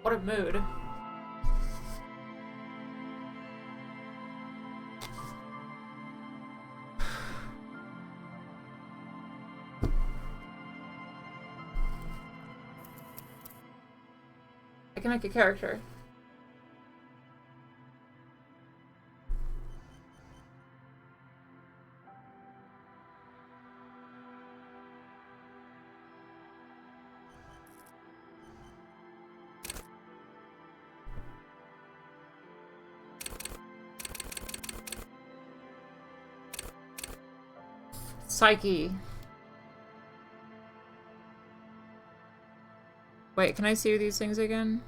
What a mood. I can make a character. Psyche. Wait, can I see these things again?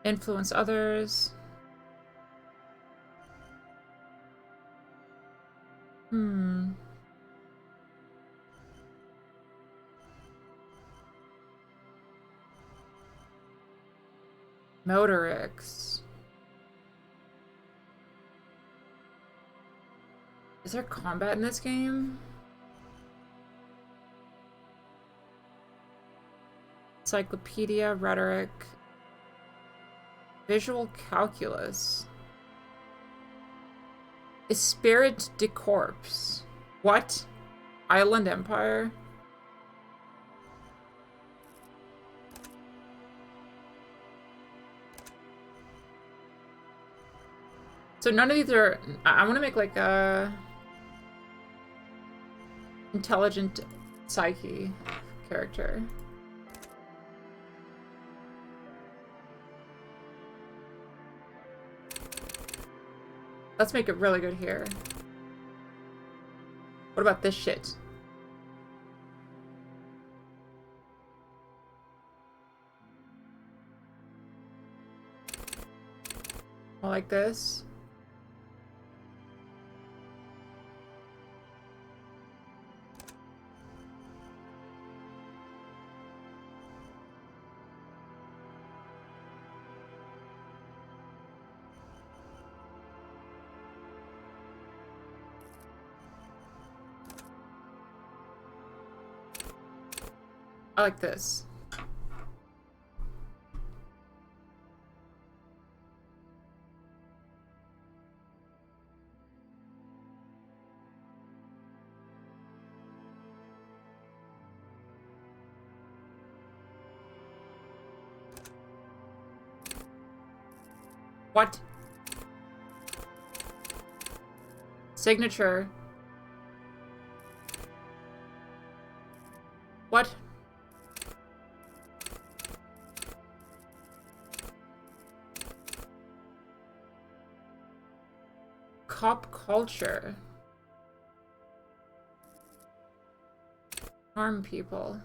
Influence others. Motorix. Is there combat in this game? Encyclopedia, rhetoric, visual calculus. Spirit de corpse. What? Island Empire? So none of these are... I want to make like a... intelligent psyche character. Let's make it really good here. What about this shit? More like this. I like this. What? Signature. What? Cop culture. Harm people.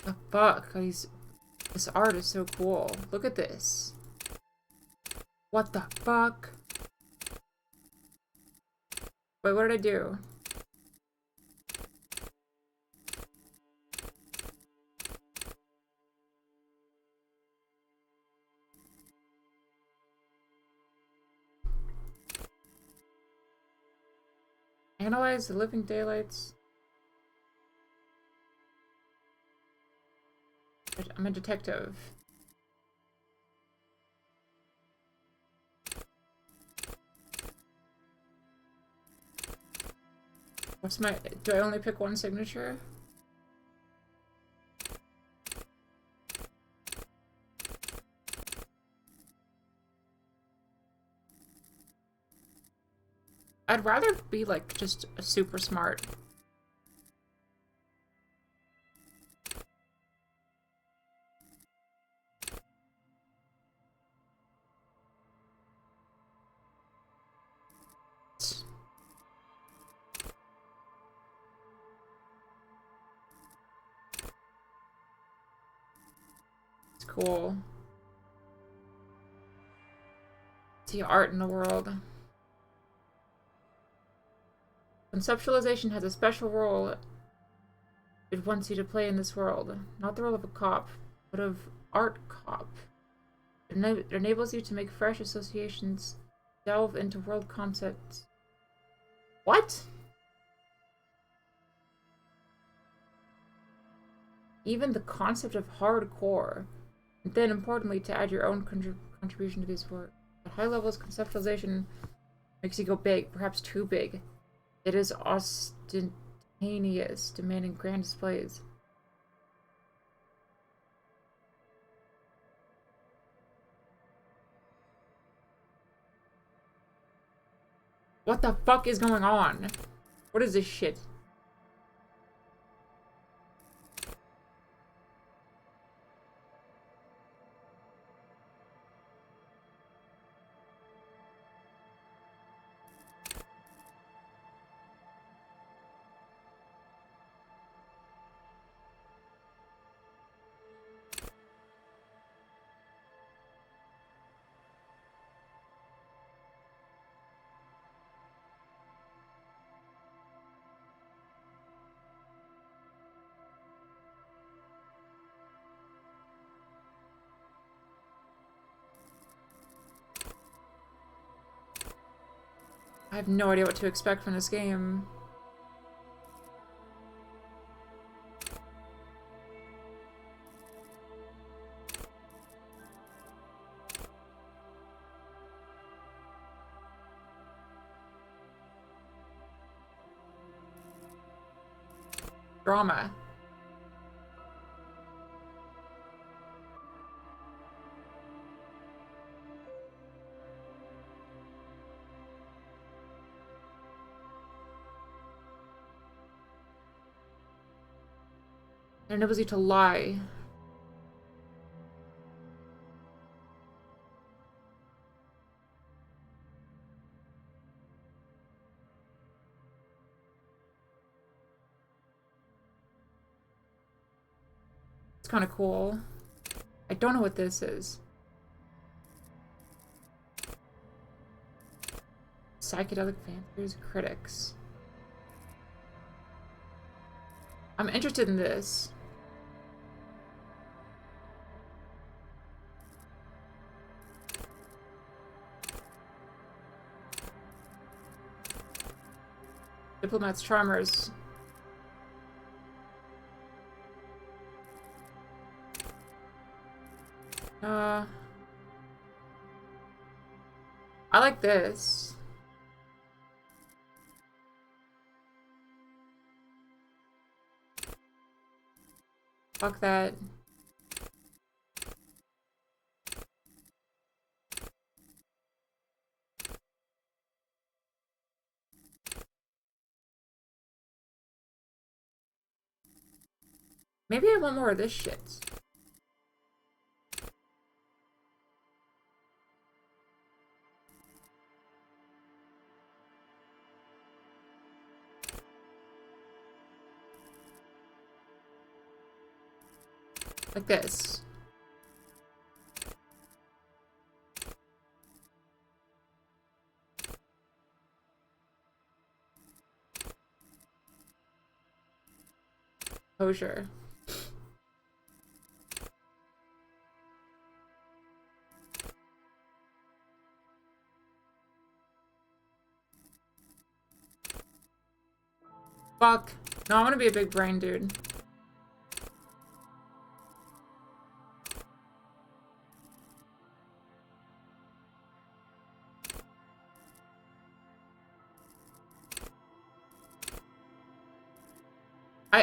The fuck? This art is so cool. Look at this. What the fuck? Wait, what did I do? Analyze the living daylights. I'm a detective. What's my... Do I only pick one signature? I'd rather be like just a super smart. It's cool. See art in the world. Conceptualization has a special role it wants you to play in this world. Not the role of a cop, but of art cop. It enables you to make fresh associations, delve into world concepts. What? Even the concept of hardcore. And then, importantly, to add your own contribution to this work. At high levels, conceptualization makes you go big, perhaps too big. It is ostentatious, demanding grand displays. What the fuck is going on? What is this shit? I have no idea what to expect from this game. Drama. It enables you to lie. It's kind of cool. I don't know what this is. Psychedelic fanciers, critics. I'm interested in this. Diplomats, charmers. I like this. Fuck that. Maybe I want more of this shit. Like this. Closure. Fuck. No, I want to be a big brain dude.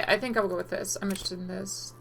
I think I'll go with this. I'm interested in this.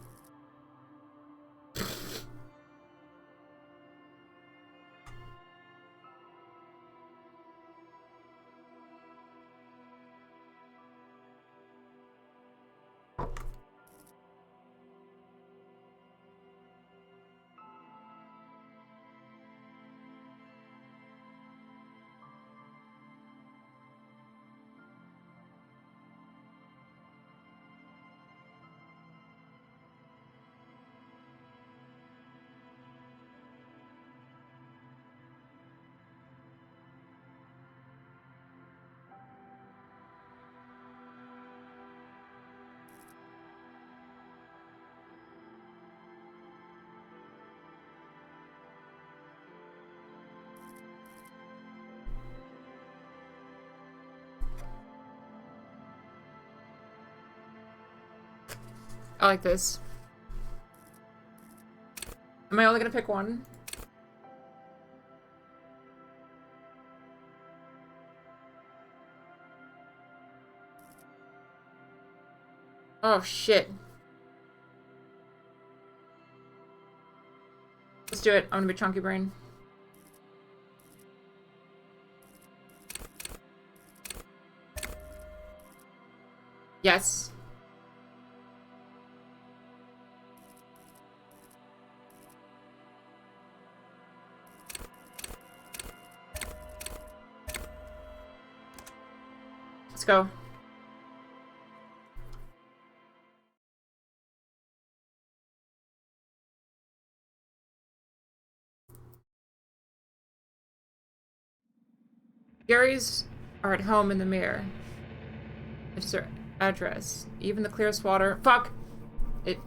I like this. Am I only gonna pick one? Oh, shit. Let's do it. I'm gonna be Chunky Brain. Yes. Let's go. Gary's are at home in the mirror. It's their address. Even the clearest water. Fuck! It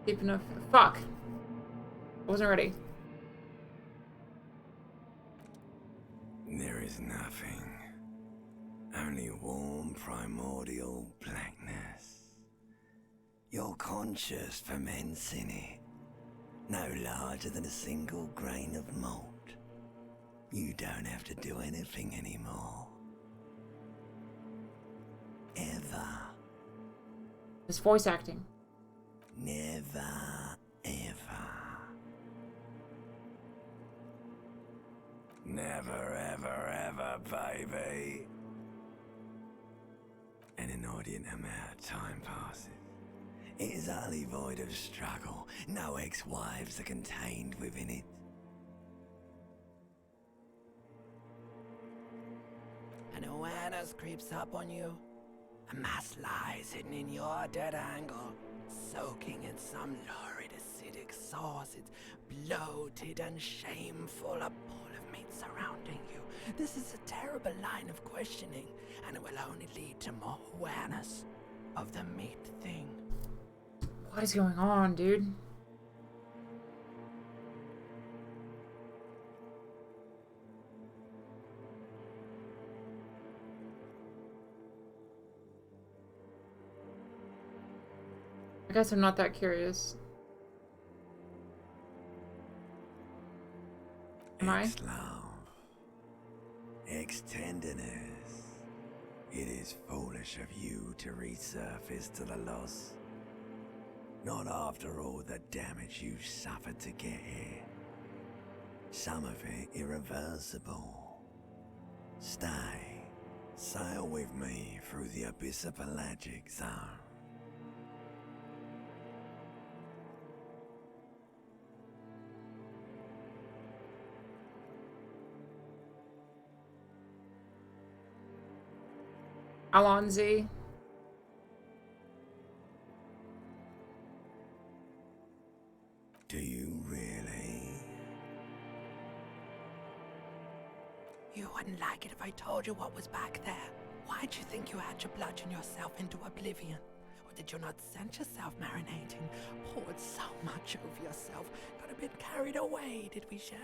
deep enough. Fuck! I wasn't ready. There is nothing. Only warm primordial blackness. Your conscious ferments in it. No larger than a single grain of malt. You don't have to do anything anymore. Ever. His voice acting. Never, ever. Never, ever, ever, baby. An inordinate amount of time passes. It is utterly void of struggle. No ex-wives are contained within it. An awareness creeps up on you. A mass lies hidden in your dead angle, soaking in some lurid acidic sauce. It's bloated and shameful, a ball of meat surrounding you. This is a terrible line of questioning, and it will only lead to more awareness of the meat thing. What is going on, dude? I guess I'm not that curious. Am I? Ex-love. Ex-tenderness. It is foolish of you to resurface to the loss. Not after all the damage you suffered to get here. Some of it irreversible. Stay. Sail with me through the abyss of pelagic zone. Alonzi. Do you really? You wouldn't like it if I told you what was back there. Why'd you think you had to bludgeon yourself into oblivion? Or did you not sense yourself marinating? Poured so much over yourself. Got a bit carried away, did we, Chef?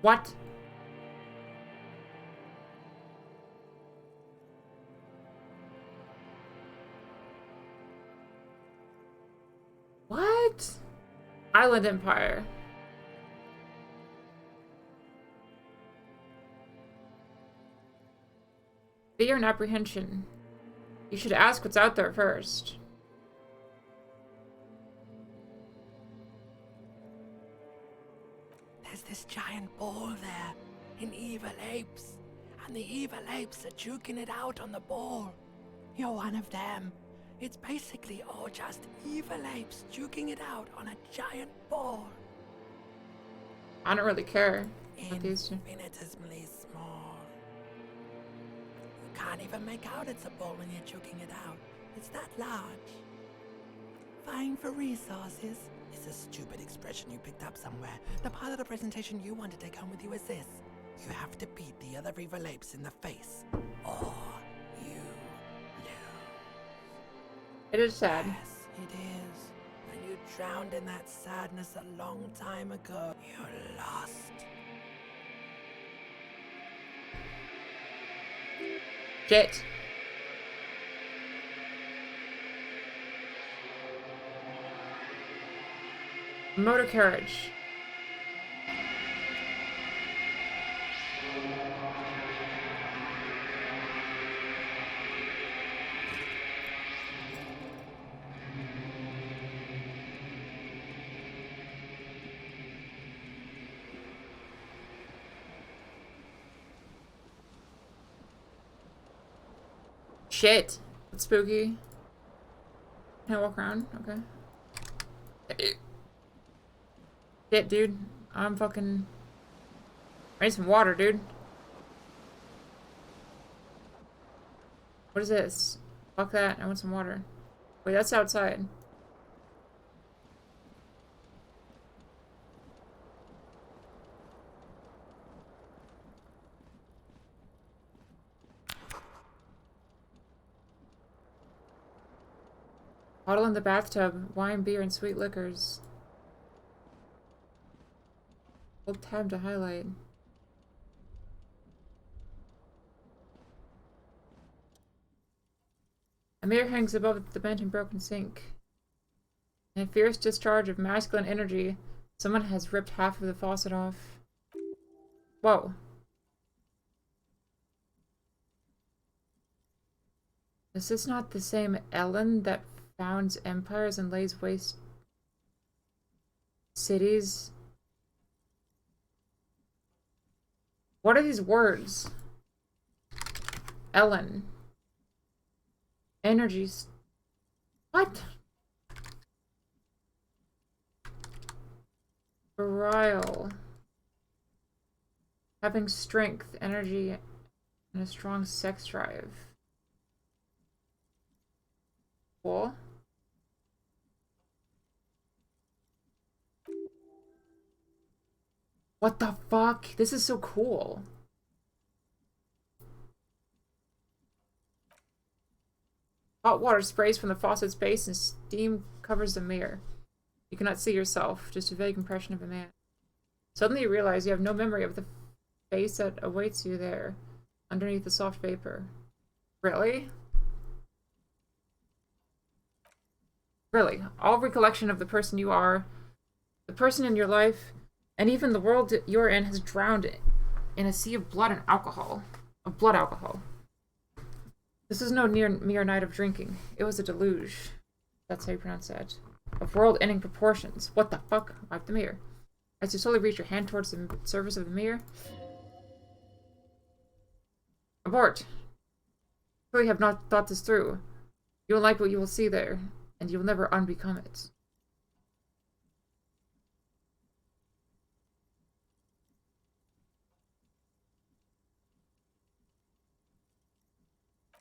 What? What? Island Empire. Fear and apprehension. You should ask what's out there first. There's this giant ball there, in evil apes. And the evil apes are juking it out on the ball. You're one of them. It's basically all just evil apes juking it out on a giant ball. I don't really care about these two. Infinitesimally small. You can't even make out it's a ball when you're juking it out. It's that large. Vying for resources is a stupid expression you picked up somewhere. The part of the presentation you want to take home with you is this. You have to beat the other evil apes in the face, or you lose. It is sad. Yes, it is. And you drowned in that sadness a long time ago. You lost. Shit. Motor carriage. Shit. That's spooky. Can I walk around? Okay. Shit, dude. I'm fucking... I need some water, dude. What is this? Fuck that. I want some water. Wait, that's outside. Bottle in the bathtub. Wine, beer, and sweet liquors. Hold tab to highlight. A mirror hangs above the bent and broken sink. In a fierce discharge of masculine energy, someone has ripped half of the faucet off. Whoa. Is this not the same Ellen that founds empires and lays waste cities? What are these words? Ellen. Energies. What? Virile. Having strength, energy, and a strong sex drive. Cool. What the fuck? This is so cool. Hot water sprays from the faucet's base and steam covers the mirror. You cannot see yourself, just a vague impression of a man. Suddenly you realize you have no memory of the face that awaits you there, underneath the soft vapor. Really? Really, all recollection of the person you are, the person in your life, and even the world you're in has drowned in a sea of blood and alcohol. Of blood alcohol. This is no mere night of drinking. It was a deluge. That's how you pronounce that. Of world-ending proportions. What the fuck? Wipe the mirror. As you slowly reach your hand towards the surface of the mirror. Abort. You clearly have not thought this through. You will like what you will see there, and you will never unbecome it.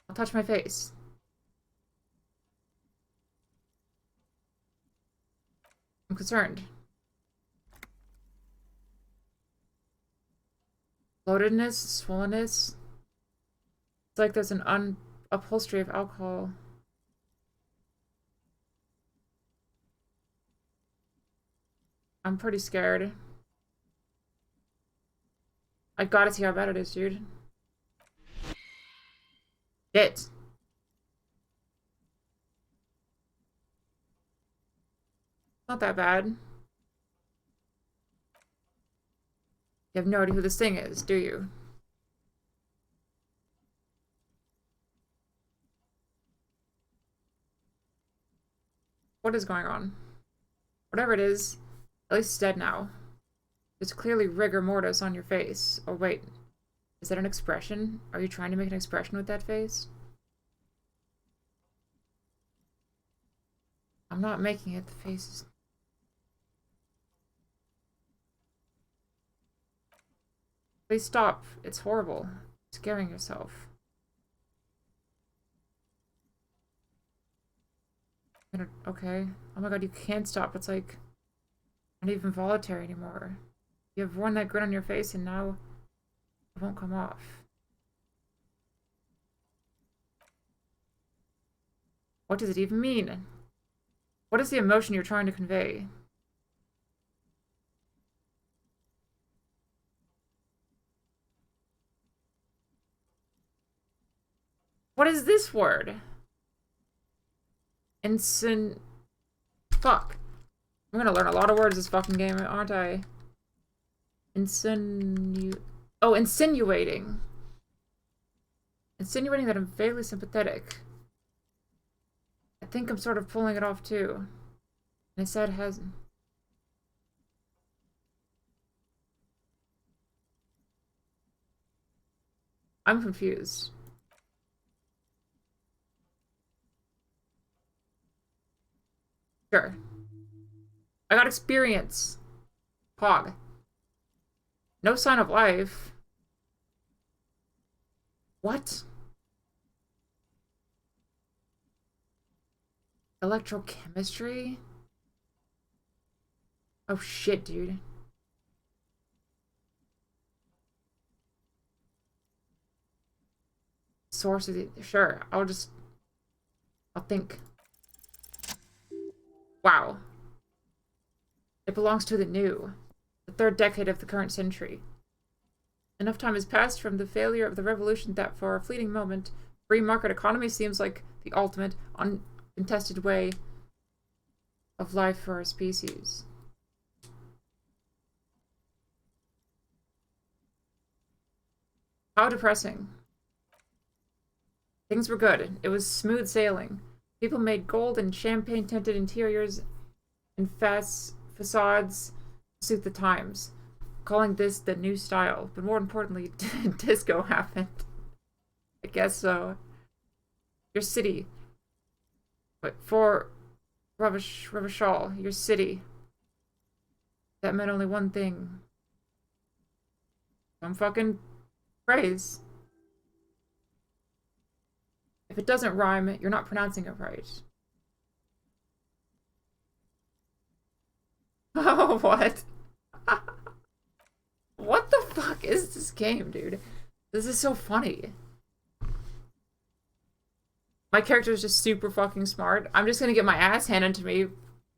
I'll touch my face. I'm concerned. Bloatedness, swollenness. It's like there's an upholstery of alcohol. I'm pretty scared. I gotta see how bad it is, dude. Shit. Not that bad. You have no idea who this thing is, do you? What is going on? Whatever it is, at least it's dead now. There's clearly rigor mortis on your face. Oh wait, is that an expression? Are you trying to make an expression with that face? I'm not making it, the face is... Please stop. It's horrible. Scaring yourself. Okay. Oh my god, you can't stop. It's like not even voluntary anymore. You have worn that grin on your face and now it won't come off. What does it even mean? What is the emotion you're trying to convey? What is this word? Fuck. I'm gonna learn a lot of words this fucking game, aren't I? Oh, insinuating. Insinuating that I'm vaguely sympathetic. I think I'm sort of pulling it off too. And I said hasn't. I'm confused. Sure. I got experience. Pog. No sign of life. What? Electrochemistry? Oh shit, dude. Source of the... Sure, I'll think. Wow. It belongs to the new. The third decade of the current century. Enough time has passed from the failure of the revolution that for a fleeting moment, free market economy seems like the ultimate, uncontested way of life for our species. How depressing. Things were good. It was smooth sailing. People made gold and champagne-tinted interiors and facades to suit the times, calling this the new style. But more importantly, disco happened. I guess so. Your city. But for Ravachol, your city. That meant only one thing. Some fucking phrase. If it doesn't rhyme, you're not pronouncing it right. Oh, what? What the fuck is this game, dude? This is so funny. My character is just super fucking smart. I'm just gonna get my ass handed to me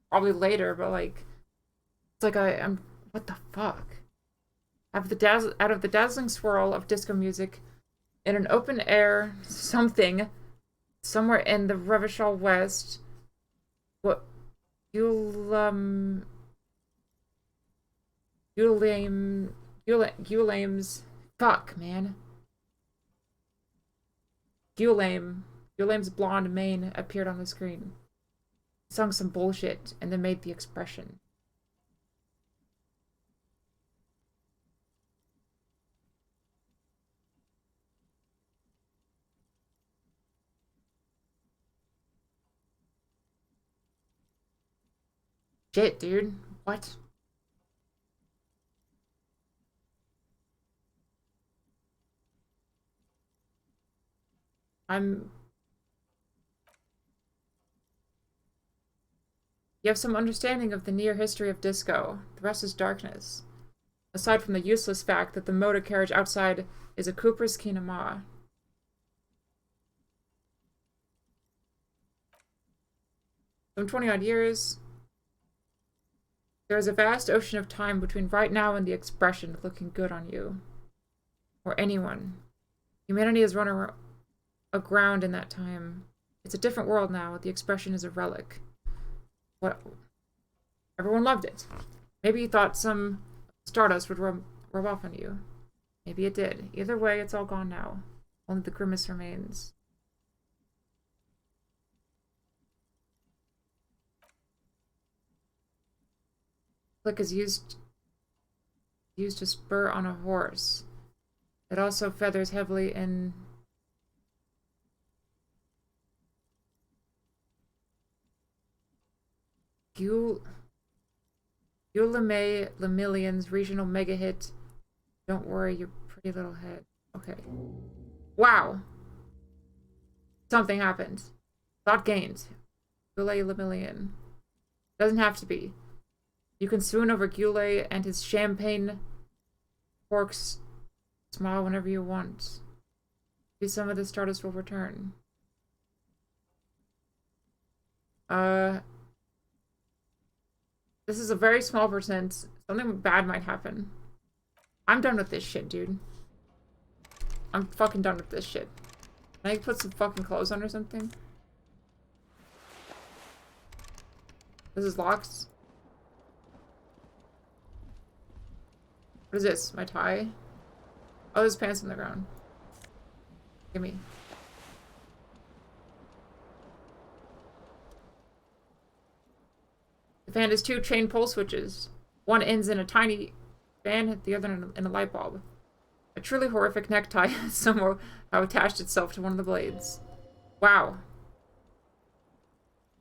probably later, but like, it's like I'm what the fuck? Out of the dazzling swirl of disco music, in an open air somewhere in the Revachol West, what Eulame's fuck, man. Eulame's blonde mane appeared on the screen. He sung some bullshit and then made the expression. Shit, dude. What? You have some understanding of the near history of disco. The rest is darkness. Aside from the useless fact that the motor carriage outside is a Cooper's Kinema. Some 20-odd years. There is a vast ocean of time between right now and the expression looking good on you. Or anyone. Humanity has run aground in that time. It's a different world now. The expression is a relic. What? Everyone loved it. Maybe you thought some stardust would rub off on you. Maybe it did. Either way, it's all gone now. Only the grimace remains. Click is used to spur on a horse. It also feathers heavily in Lemillion's regional mega hit. Don't worry, your pretty little head. Okay. Wow. Something happened. Thought gained. Lemillion. Doesn't have to be. You can swoon over Goulet and his champagne corks. Smile whenever you want. Maybe some of the stardust will return. This is a very small percent. Something bad might happen. I'm done with this shit, dude. I'm fucking done with this shit. Can I put some fucking clothes on or something? This is locked. What is this? My tie? Oh, there's pants on the ground. Give me. The fan has 2 chain pole switches. One ends in a tiny fan, the other in a light bulb. A truly horrific necktie somehow attached itself to one of the blades. Wow.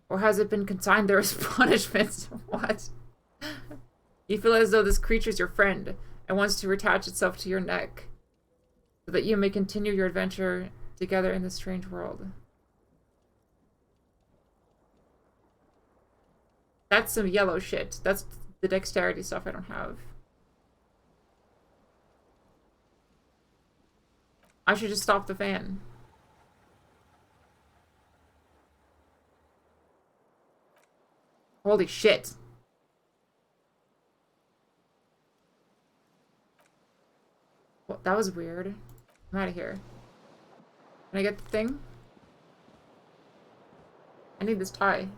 Or has it been consigned there as punishment? What? You feel as though this creature's your friend and wants to attach itself to your neck so that you may continue your adventure together in this strange world. That's some yellow shit. That's the dexterity stuff I don't have. I should just stop the fan. Holy shit. Well, that was weird. I'm out of here. Can I get the thing? I need this tie.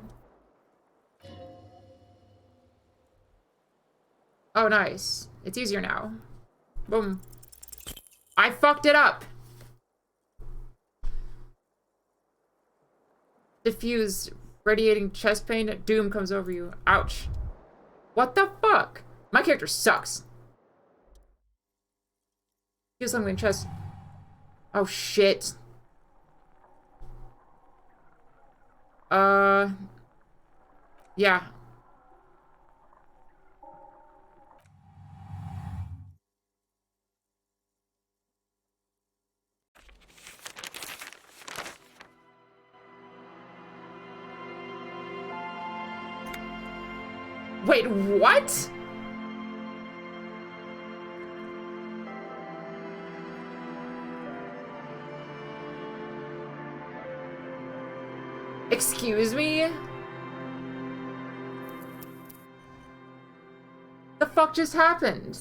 Oh, nice. It's easier now. Boom. I fucked it up! Diffuse radiating chest pain. Doom comes over you. Ouch. What the fuck? My character sucks. Feel something in chest. Oh shit. Yeah. Wait, what? Excuse me? The fuck just happened?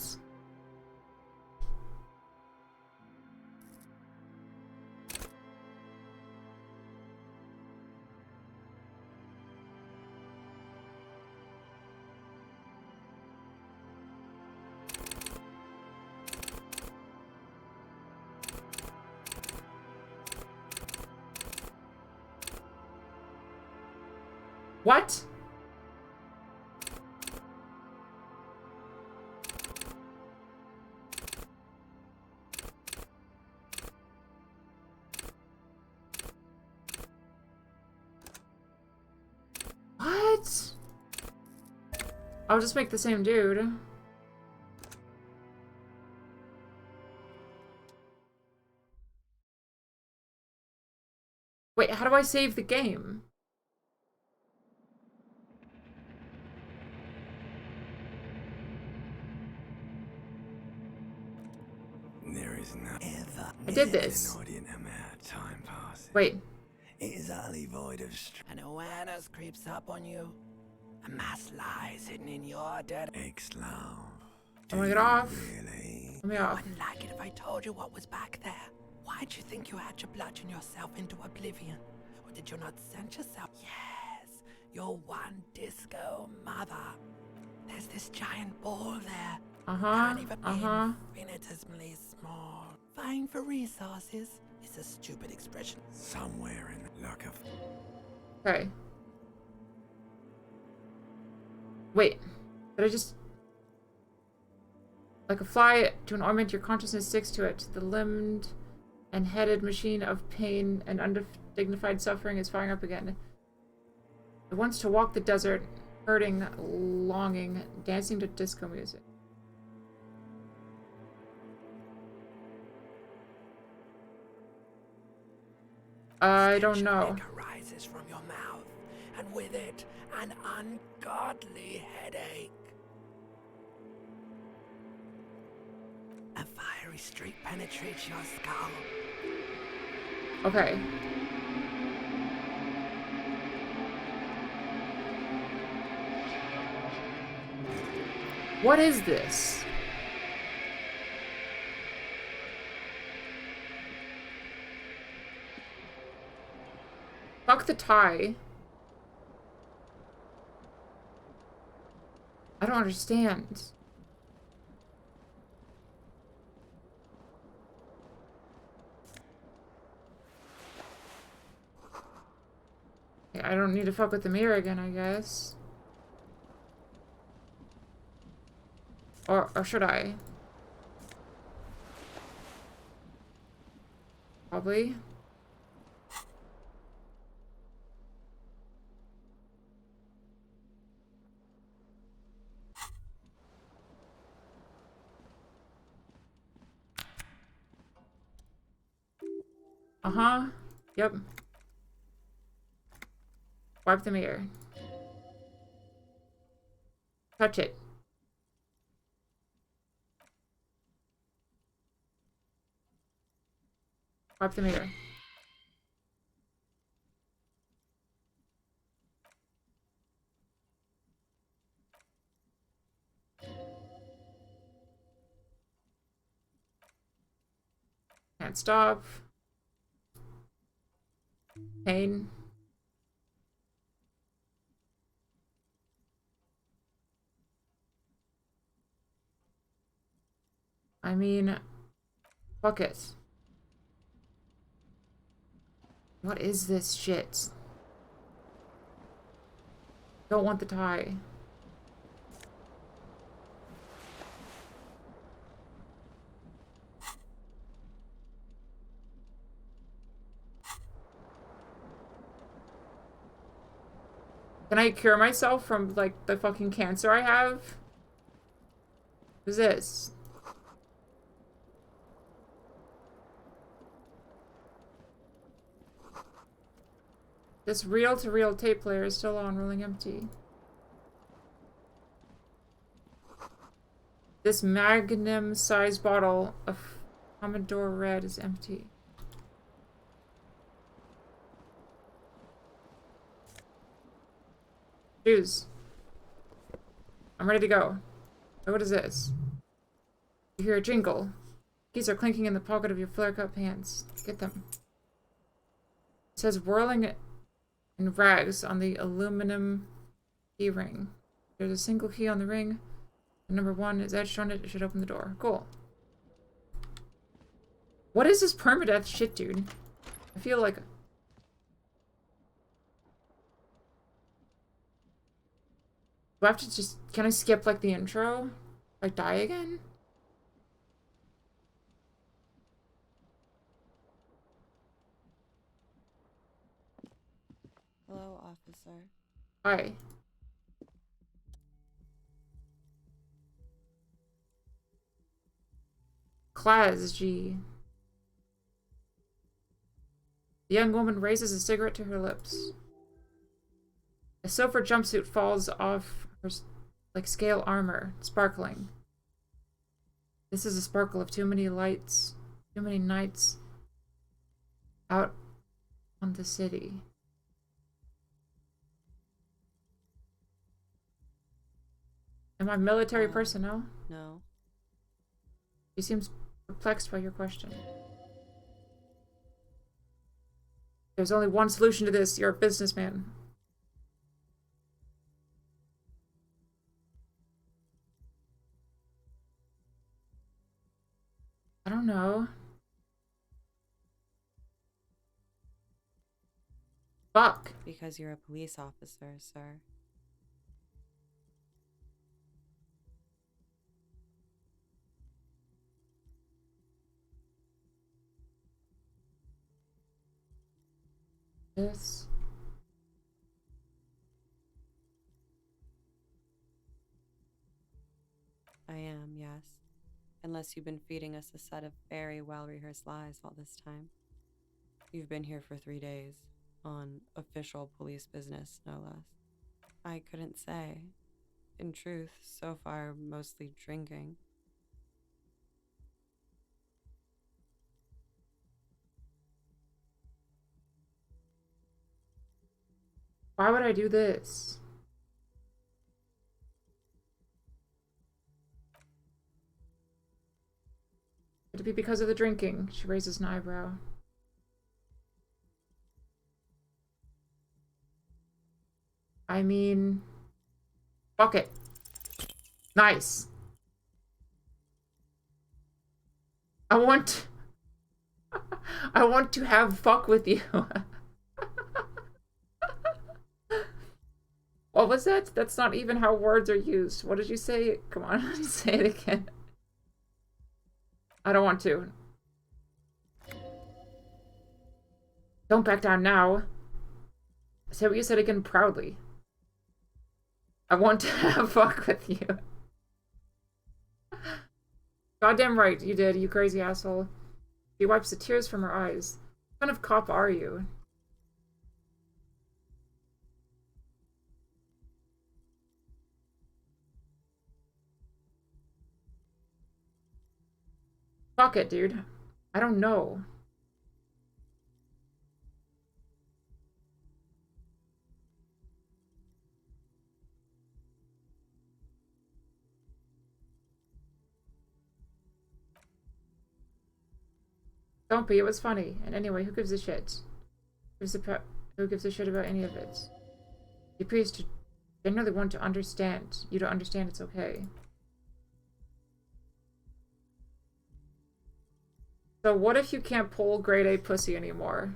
What? What? I'll just make the same dude. Wait, how do I save the game? There is no ever I did this. inordinate amount of time passes. Wait. It is utterly void of An awareness creeps up on you. A mass lies hidden in your dead ex-love. I wanna get off. Really? Let me off. Wouldn't like it if I told you what was back there. Why'd you think you had to bludgeon yourself into oblivion? Or did you not send yourself? Yes, your one disco mother. There's this giant ball there. Can't even be infinitesimally small. Vying for resources is a stupid expression. Somewhere in the look of... Okay. Wait. Did I just... Like a fly to an ornament, your consciousness sticks to it. The limbed and headed machine of pain and undignified suffering is firing up again. It wants to walk the desert, hurting, longing, dancing to disco music. I don't know. Arises from your mouth, and with it, an ungodly headache. A fiery streak penetrates your skull. Okay. What is this? Fuck the tie. I don't understand. I don't need to fuck with the mirror again, I guess. Or should I? Probably. Uh-huh. Yep. Wipe the mirror. Touch it. Wipe the mirror. Can't stop. Pain. I mean, fuck it. What is this shit? Don't want the tie. Can I cure myself from, like, the fucking cancer I have? Who's this? This reel-to-reel tape player is still on, rolling empty. This magnum-sized bottle of Commodore Red is empty. Shoes. I'm ready to go. Oh, what is this? You hear a jingle. Keys are clinking in the pocket of your flare-cut pants. Get them. It says whirling in rags on the aluminum key ring. There's a single key on the ring. The number 1 is etched on it. It should open the door. Cool. What is this permadeath shit, dude? I feel like... Do I have to just... Can I skip, like, the intro? Like, die again? Hello, officer. Hi. Class G. The young woman raises a cigarette to her lips. A silver jumpsuit falls off her like scale armor, sparkling. This is a sparkle of too many lights, too many nights out on the city. Am I military personnel? No. She seems perplexed by your question. There's only one solution to this. You're a businessman. I don't know. Fuck. Because you're a police officer, sir. This. I am, yes. Unless you've been feeding us a set of very well-rehearsed lies all this time. You've been here for 3 days, on official police business, no less. I couldn't say. In truth, so far, mostly drinking. Why would I do this? Could it be because of the drinking? She raises an eyebrow. I mean... Fuck it. Nice. I want... I want to have fuck with you. What was that? That's not even how words are used. What did you say? Come on, say it again. I don't want to. Don't back down now. Say what you said again proudly. I want to have fuck with you. Goddamn right, you did, you crazy asshole. She wipes the tears from her eyes. What kind of cop are you? Fuck it, dude. I don't know. Don't be, it was funny. And anyway, who gives a shit? Who gives a shit about any of it? The priest generally want to understand. You don't understand, it's okay. So what if you can't pull grade A pussy anymore?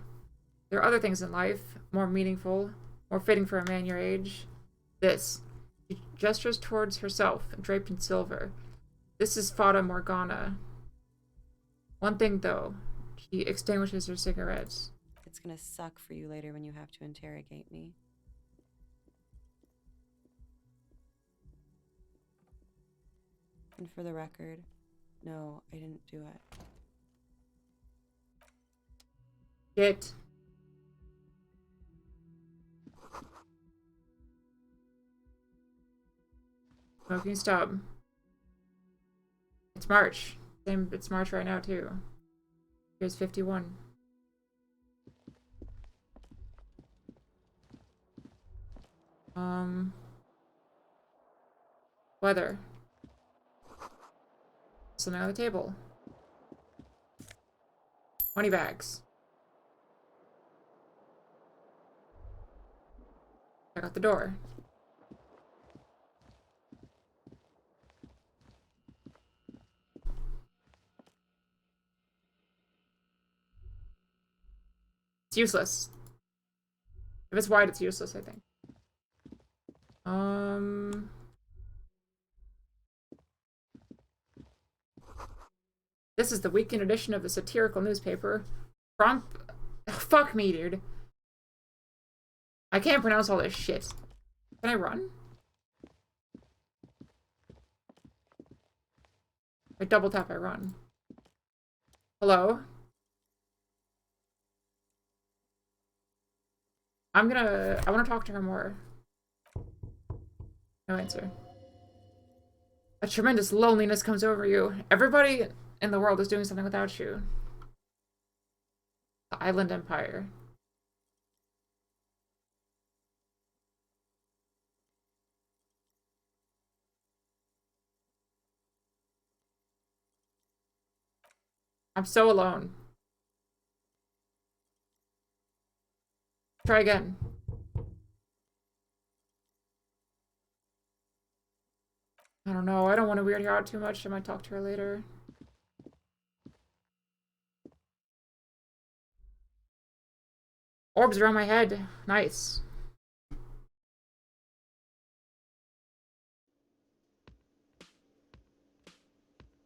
There are other things in life, more meaningful, more fitting for a man your age. This. She gestures towards herself, draped in silver. This is Fata Morgana. One thing, though. She extinguishes her cigarettes. It's gonna suck for you later when you have to interrogate me. And for the record, no, I didn't do it. Shit. Smoking stub. It's March. It's March right now, too. Here's 51. Weather. Something on the table. 20 bags. Check out the door. It's useless. If it's wide, it's useless, I think. This is the weekend edition of the satirical newspaper. Fuck me, dude. I can't pronounce all this shit. Can I run? I double tap, I run. Hello? I want to talk to her more. No answer. A tremendous loneliness comes over you. Everybody in the world is doing something without you. The Island Empire. I'm so alone. Try again. I don't know. I don't want to weird her out too much. I might talk to her later. Orbs around my head. Nice.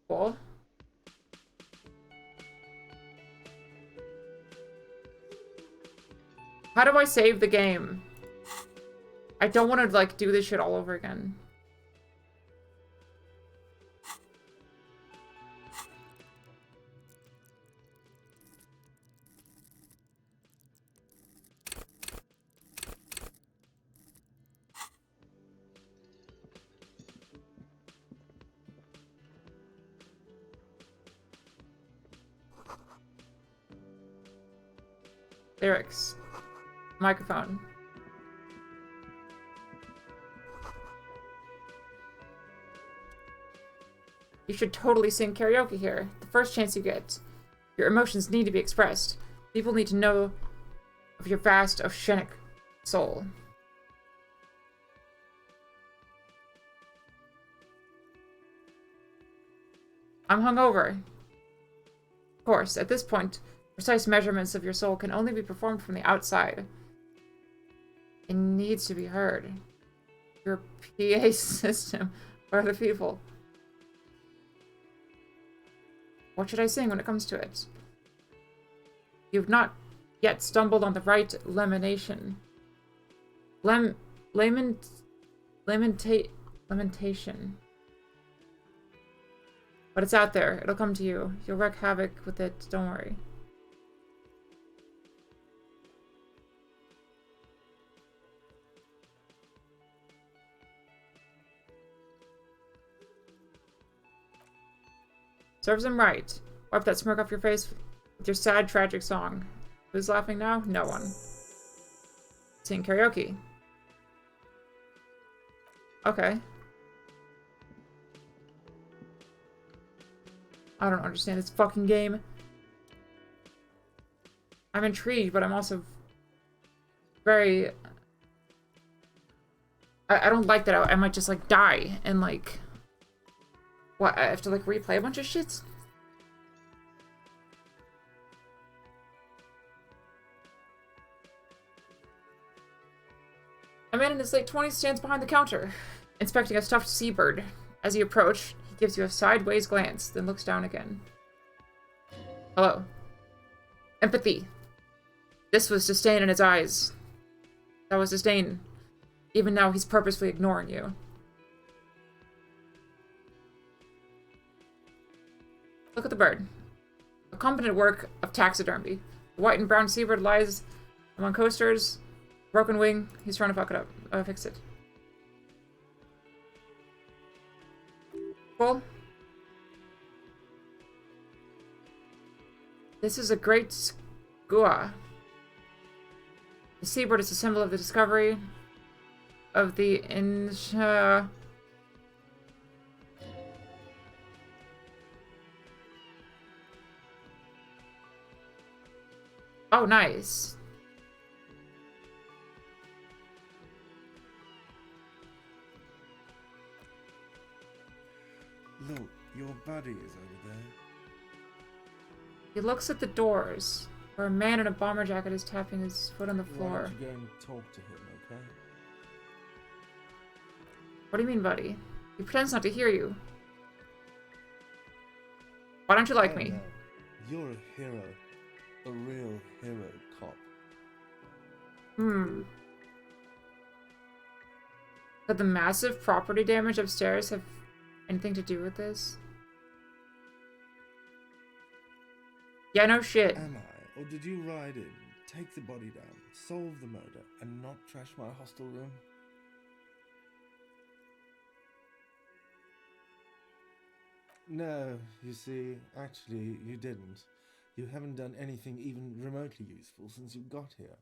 Cool. How do I save the game? I don't want to, like, do this shit all over again. Lyrics. Microphone. You should totally sing karaoke here. The first chance you get. Your emotions need to be expressed. People need to know of your vast oceanic soul. I'm hungover. Of course, at this point, precise measurements of your soul can only be performed from the outside. It needs to be heard. Your PA system for other people. What should I sing when it comes to it? You've not yet stumbled on the right lamentation. Lamentation. But it's out there. It'll come to you. You'll wreak havoc with it. Don't worry. Serves him right. Wipe that smirk off your face with your sad, tragic song. Who's laughing now? No one. Sing karaoke. Okay. I don't understand this fucking game. I'm intrigued, but I'm also very... I don't like that I might just, like, die and, like... What, I have to, like, replay a bunch of shit? A man in his late 20s stands behind the counter, inspecting a stuffed seabird. As you approach, he gives you a sideways glance, then looks down again. Hello. Empathy. This was disdain in his eyes. That was disdain. Even now, he's purposefully ignoring you. Look at the bird. A competent work of taxidermy. The white and brown seabird lies among coasters. Broken wing. He's trying to fuck it up. Fix it. Cool. This is a great skua. The seabird is a symbol of the discovery of the Oh, nice. Look, your buddy is over there. He looks at the doors, where a man in a bomber jacket is tapping his foot on the Why floor. don't you go and talk to him, okay? What do you mean, buddy? He pretends not to hear you. Why don't you like me? No. You're a hero. A real hero cop. Could the massive property damage upstairs have anything to do with this? Yeah, no shit. Am I? Or did you ride in, take the body down, solve the murder, and not trash my hostel room? No, you see, actually, you didn't. You haven't done anything even remotely useful since you got here.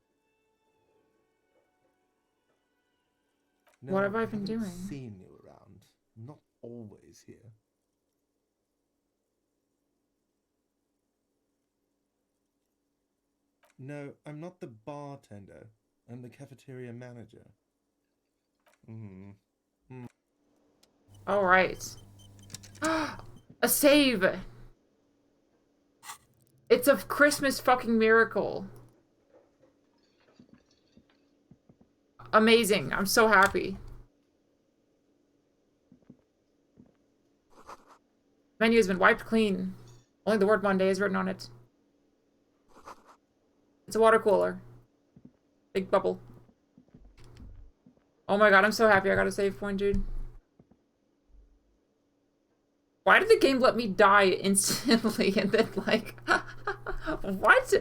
No, What have I been haven't doing? Seen you around. Not always here. No, I'm not the bartender. I'm the cafeteria manager. All right. A save. It's a Christmas fucking miracle. Amazing. I'm so happy. Menu has been wiped clean. Only the word Monday is written on it. It's a water cooler. Big bubble. Oh my god, I'm so happy I got a save point, dude. Why did the game let me die instantly and then, like... What? What's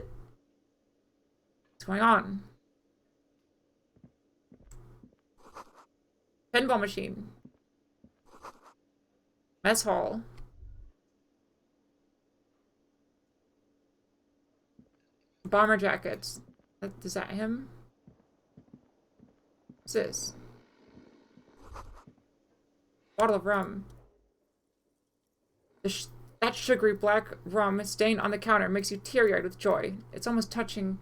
going on? Pinball machine. Mess hall. Bomber jackets. Is that him? What's this? Bottle of rum. That sugary black rum stain on the counter makes you teary-eyed with joy. It's almost touching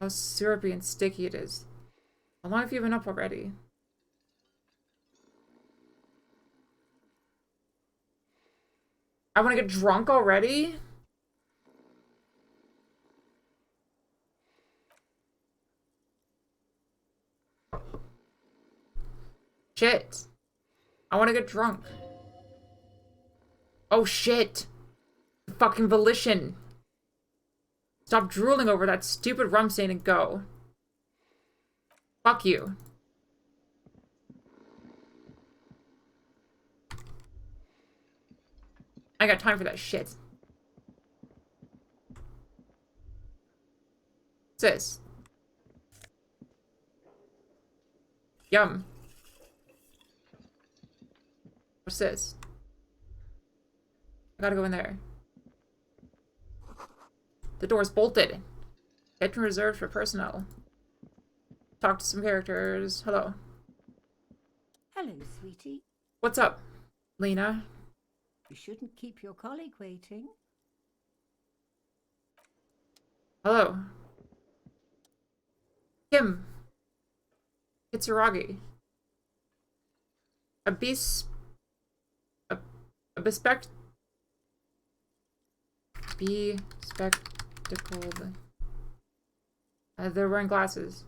how syrupy and sticky it is. How long have you been up already? I want to get drunk already? Shit. I want to get drunk. Oh shit. Fucking volition. Stop drooling over that stupid rum stain and go. Fuck you. I got time for that shit. What's this? Yum. What's this? I gotta go in there. The door's bolted. Bedroom reserved for personnel. Talk to some characters. Hello. Hello, sweetie. What's up, Lena? You shouldn't keep your colleague waiting. Hello. Kim. Kitsuragi. A bespectacled. They're wearing glasses.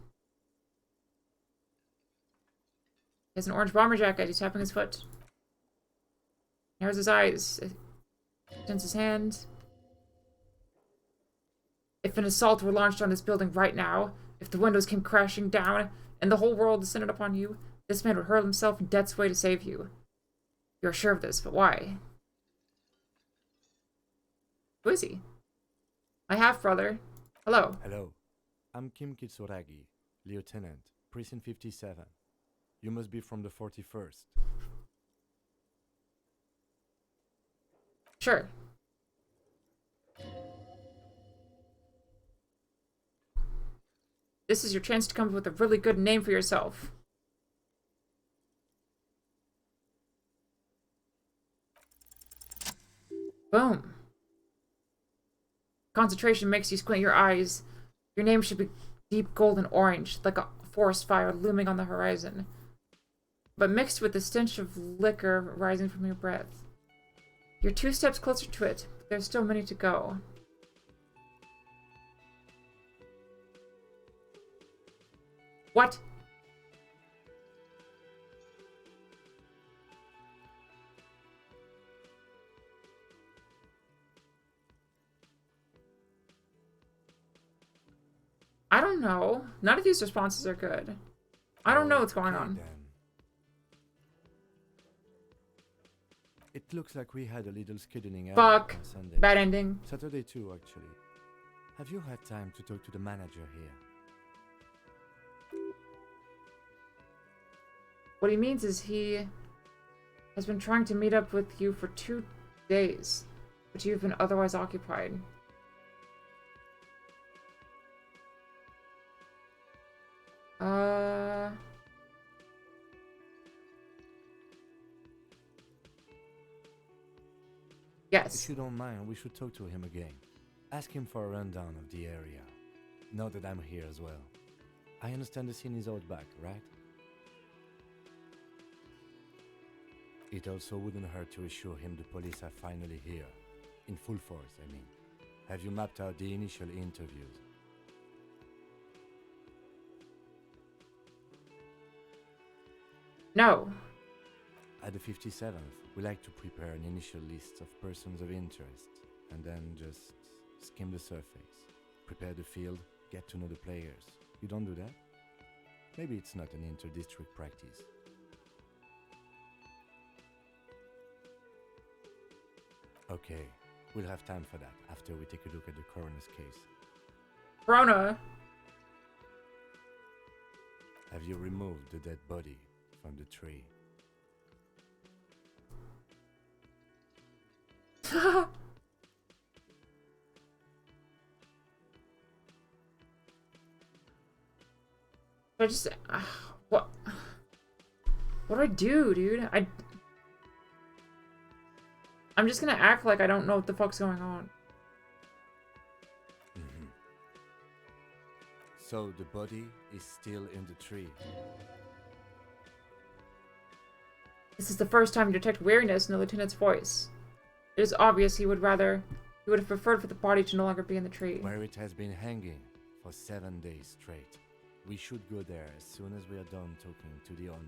He has an orange bomber jacket. He's tapping his foot. Narrows his eyes. Extends his hand. If an assault were launched on this building right now, if the windows came crashing down, and the whole world descended upon you, this man would hurl himself in death's way to save you. You're sure of this, but why? Who is he? My half-brother. Hello. Hello. I'm Kim Kitsuragi, Lieutenant, Precinct 57. You must be from the 41st. Sure. This is your chance to come up with a really good name for yourself. Boom. Concentration makes you squint your eyes. Your name should be deep golden orange, like a forest fire looming on the horizon, but mixed with the stench of liquor rising from your breath. You're 2 steps closer to it, but there's still many to go. What? I don't know. None of these responses are good. I don't know what's going on. Then. It looks like we had a little skidding out Fuck. on Sunday. Bad ending. Saturday too, actually. Have you had time to talk to the manager here? What he means is he has been trying to meet up with you for 2 days, but you've been otherwise occupied. Yes. If you don't mind, we should talk to him again. Ask him for a rundown of the area. Now that I'm here as well. I understand the scene is out back, right? It also wouldn't hurt to assure him the police are finally here. In full force, I mean. Have you mapped out the initial interviews? No. At the 57th, we like to prepare an initial list of persons of interest, and then just skim the surface. Prepare the field, get to know the players. You don't do that? Maybe it's not an inter-district practice. Okay, we'll have time for that after we take a look at the coroner's case. Corona. Have you removed the dead body from the tree? I just what do I do, dude? I'm just gonna act like I don't know what the fuck's going on. Mm-hmm. So the body is still in the tree. This is the first time you detect weariness in the lieutenant's voice. It is obvious he would have preferred for the body to no longer be in the tree. Where it has been hanging for 7 days straight. We should go there as soon as we are done talking to the owner.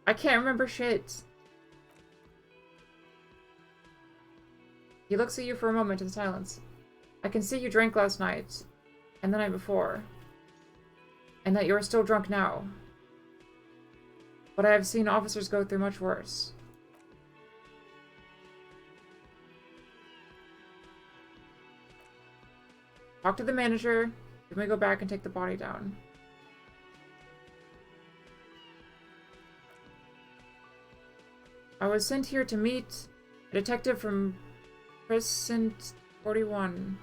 I can't remember shit. He looks at you for a moment in silence. I can see you drank last night, and the night before, and that you are still drunk now. But I have seen officers go through much worse. Talk to the manager. Then we go back and take the body down. I was sent here to meet a detective from Precinct 41.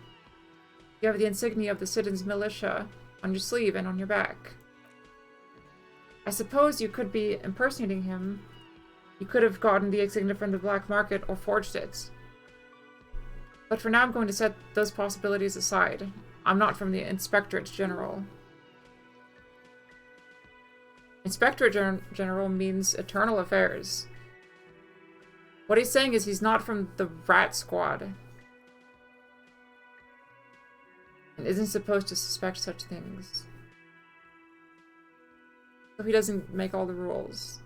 You have the insignia of the Citizens Militia on your sleeve and on your back. I suppose you could be impersonating him. You could have gotten the insignia from the black market or forged it. But for now I'm going to set those possibilities aside. I'm not from the Inspectorate General. Inspectorate General means Eternal Affairs. What he's saying is he's not from the Rat Squad. And isn't supposed to suspect such things. So he doesn't make all the rules.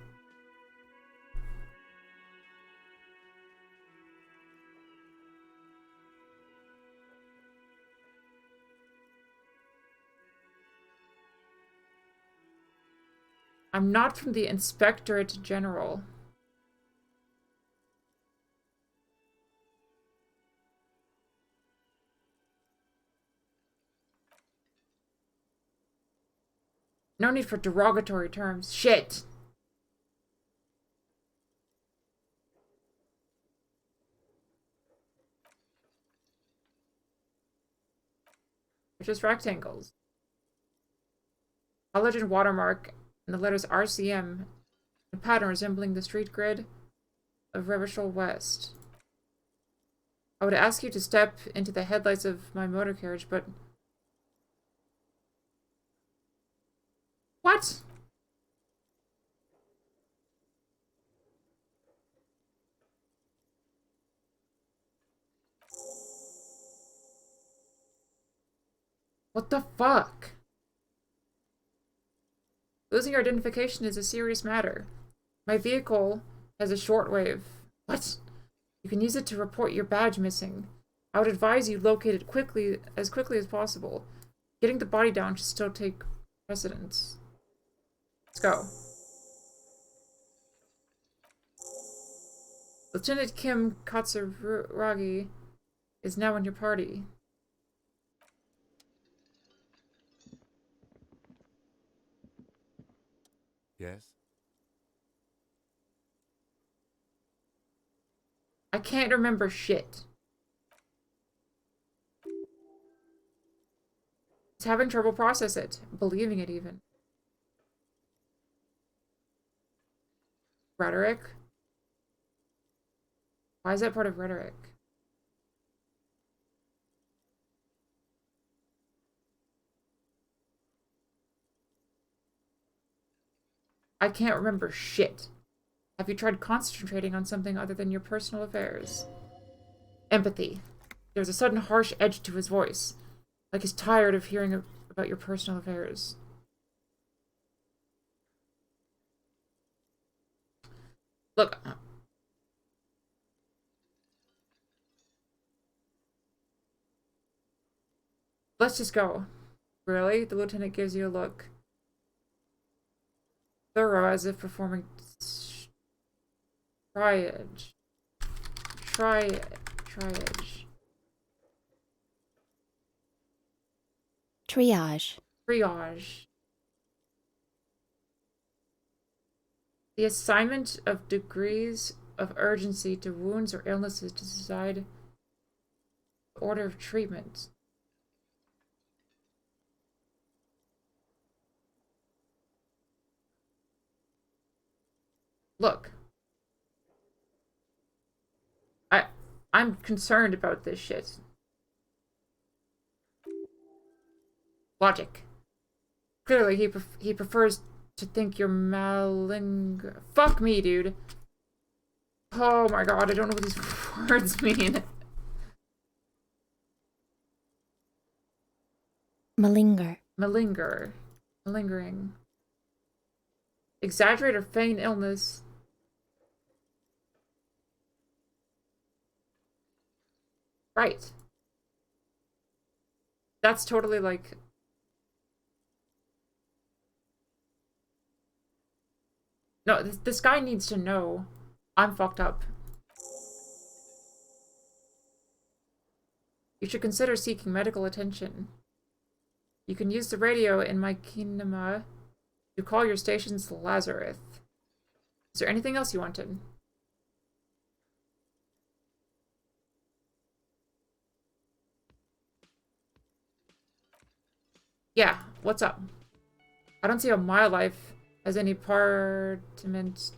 I'm not from the Inspectorate General. No need for derogatory terms. Shit! They're just rectangles. A legend watermark and the letters RCM, a pattern resembling the street grid of Revachol West. I would ask you to step into the headlights of my motor carriage, but... What? What the fuck? Losing your identification is a serious matter. My vehicle has a shortwave. What? You can use it to report your badge missing. I would advise you locate it quickly as possible. Getting the body down should still take precedence. Let's go. Lieutenant Kim Katsuragi is now in your party. Yes? I can't remember shit. It's having trouble process it, believing it even. Rhetoric? Why is that part of rhetoric? I can't remember shit. Have you tried concentrating on something other than your personal affairs? Empathy. There's a sudden harsh edge to his voice, like he's tired of hearing about your personal affairs. Look. Let's just go. Really? The lieutenant gives you a look. Thorough, as if performing triage. Triage. Triage. The assignment of degrees of urgency to wounds or illnesses to decide the order of treatment. Look. I'm concerned about this shit. Logic. Clearly, he prefers to think you're maling... Fuck me, dude. Oh my god, I don't know what these words mean. Malinger. Malinger. Malingering. Exaggerate or feign illness. Right. That's totally like... No, this guy needs to know I'm fucked up. You should consider seeking medical attention. You can use the radio in my kinema to call your station's Lazarus. Is there anything else you wanted? Yeah, what's up? I don't see how my life has any partement...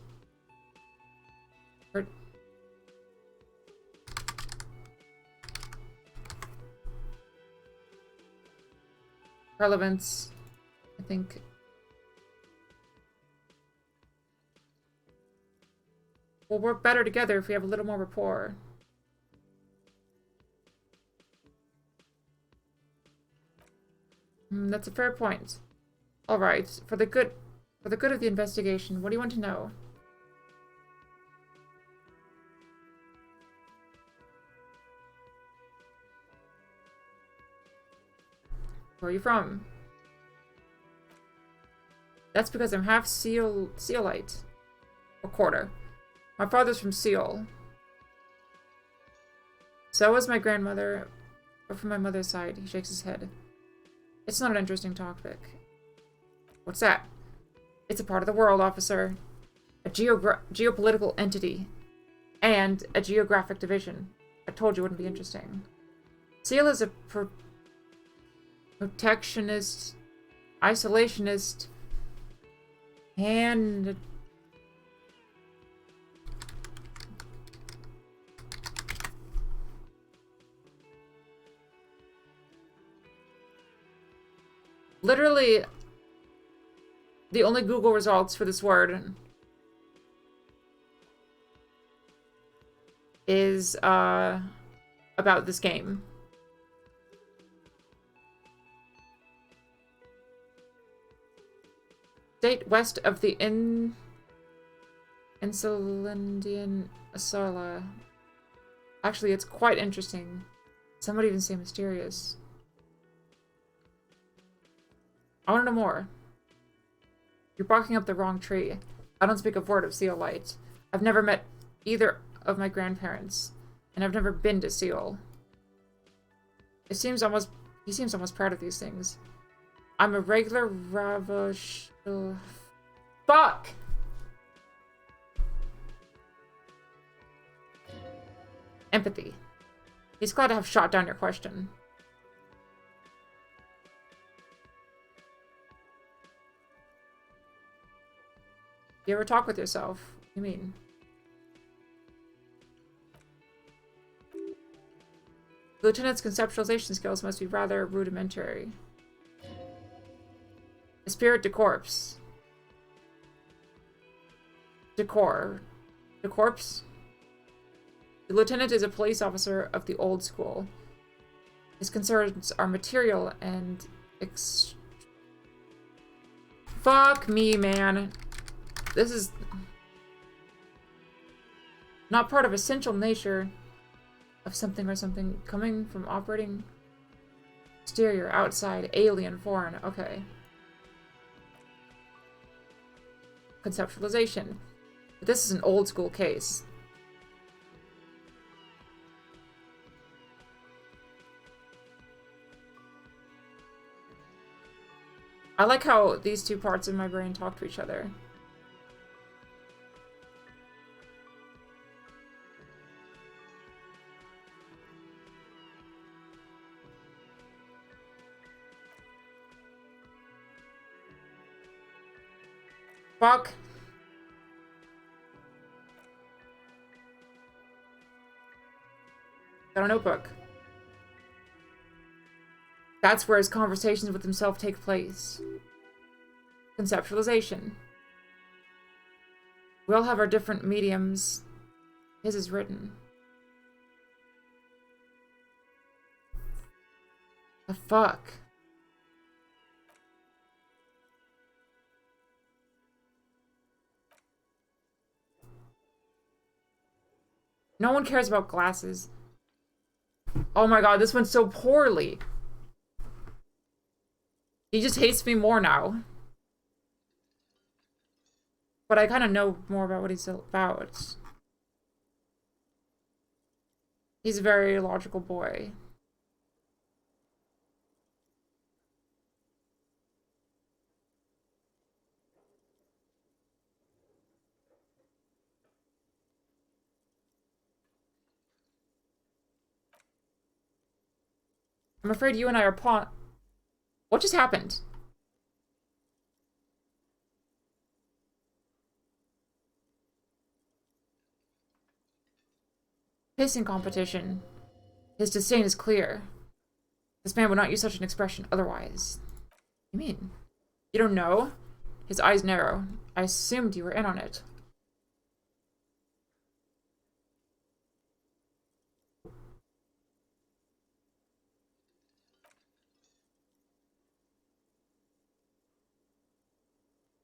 relevance, I think. We'll work better together if we have a little more rapport. That's a fair point. All right, for the good of the investigation, what do you want to know? Where are you from? That's because I'm half Seolite. Or quarter. My father's from Seoul. So was my grandmother, or from my mother's side. He shakes his head. It's not an interesting topic. What's that? It's a part of the world, officer. A geopolitical entity. And a geographic division. I told you it wouldn't be interesting. Seoul is a protectionist, isolationist, and... literally, the only Google results for this word is, about this game. State west of the Insulindian Asala. Actually, it's quite interesting. Some would even say mysterious. I want to know more. You're barking up the wrong tree. I don't speak a word of Seolite. I've never met either of my grandparents, and I've never been to Seoul. He seems almost proud of these things. I'm a regular Ravash... Fuck! Empathy. He's glad to have shot down your question. You ever talk with yourself? What do you mean? The lieutenant's conceptualization skills must be rather rudimentary. Spirit de corpse. Decor. De corpse? The lieutenant is a police officer of the old school. His concerns are material and Fuck me, man. This is not part of essential nature of something or something coming from operating exterior, outside, alien, foreign. Okay. Conceptualization. But this is an old school case. I like how these two parts of my brain talk to each other. Fuck. Got a notebook. That's where his conversations with himself take place. Conceptualization. We all have our different mediums. His is written. The fuck? No one cares about glasses. Oh my god, this went so poorly. He just hates me more now. But I kind of know more about what he's about. He's a very logical boy. I'm afraid you and I are pawn. What just happened? Pissing competition. His disdain is clear. This man would not use such an expression otherwise. You mean? You don't know? His eyes narrow. I assumed you were in on it.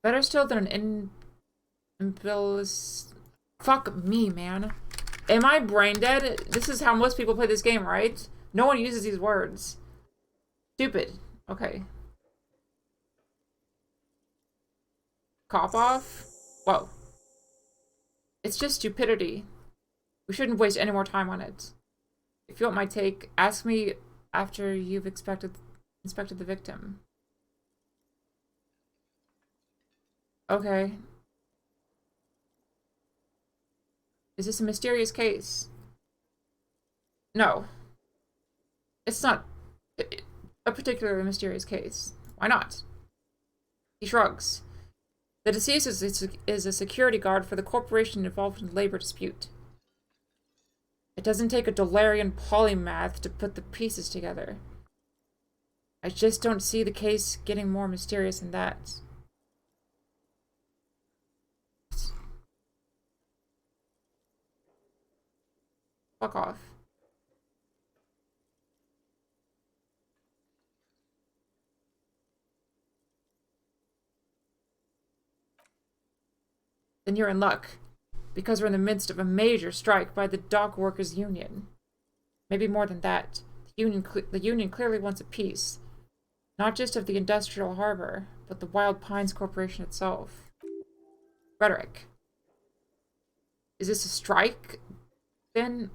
Better still than an Fuck me, man. Am I brain dead? This is how most people play this game, right? No one uses these words. Stupid. Okay. Cop off? Whoa. It's just stupidity. We shouldn't waste any more time on it. If you want my take, ask me after you've inspected the victim. Okay. Is this a mysterious case? No. It's not a particularly mysterious case. Why not? He shrugs. The deceased is a security guard for the corporation involved in a labor dispute. It doesn't take a Dolarian polymath to put the pieces together. I just don't see the case getting more mysterious than that. Fuck off. Then you're in luck, because we're in the midst of a major strike by the dock workers' union. Maybe more than that. The union clearly wants a piece, not just of the industrial harbor, but the Wild Pines Corporation itself. Rhetoric. Is this a strike, then?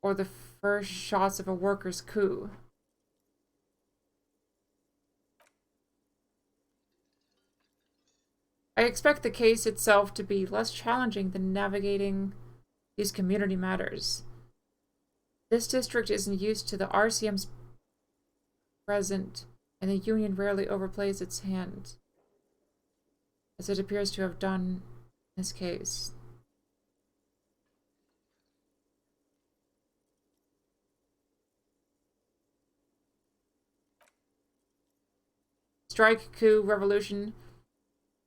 Or the first shots of a workers' coup? I expect the case itself to be less challenging than navigating these community matters. This district isn't used to the RCM's present, and the union rarely overplays its hand, as it appears to have done in this case. Strike, coup, revolution.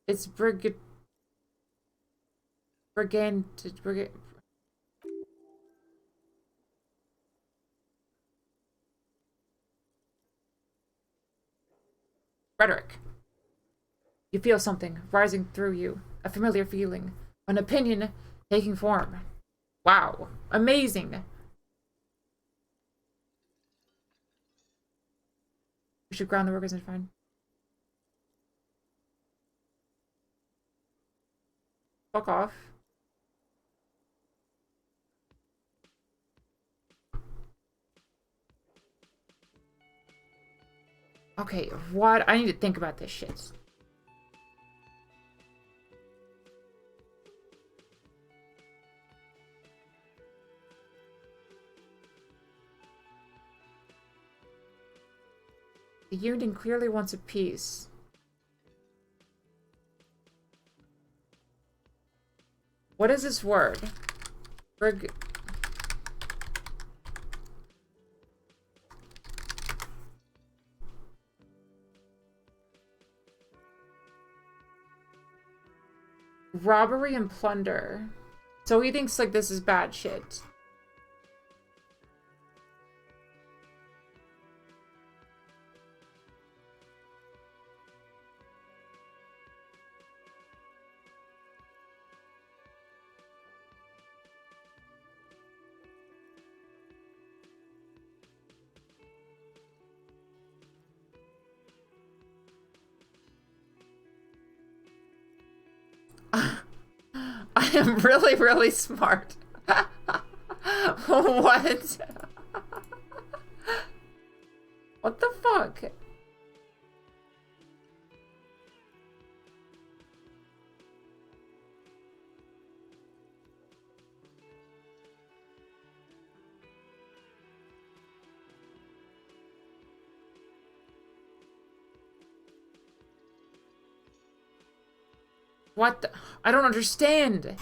It's brigand. Rhetoric. You feel something rising through you, a familiar feeling, an opinion taking form. Wow, amazing. We should ground the workers and find. Fuck off. Okay, what? I need to think about this shit. The union clearly wants a peace. What is this word? Robbery and plunder. So he thinks, like, this is bad shit. I am really, really smart. What? What the fuck? What the? I don't understand.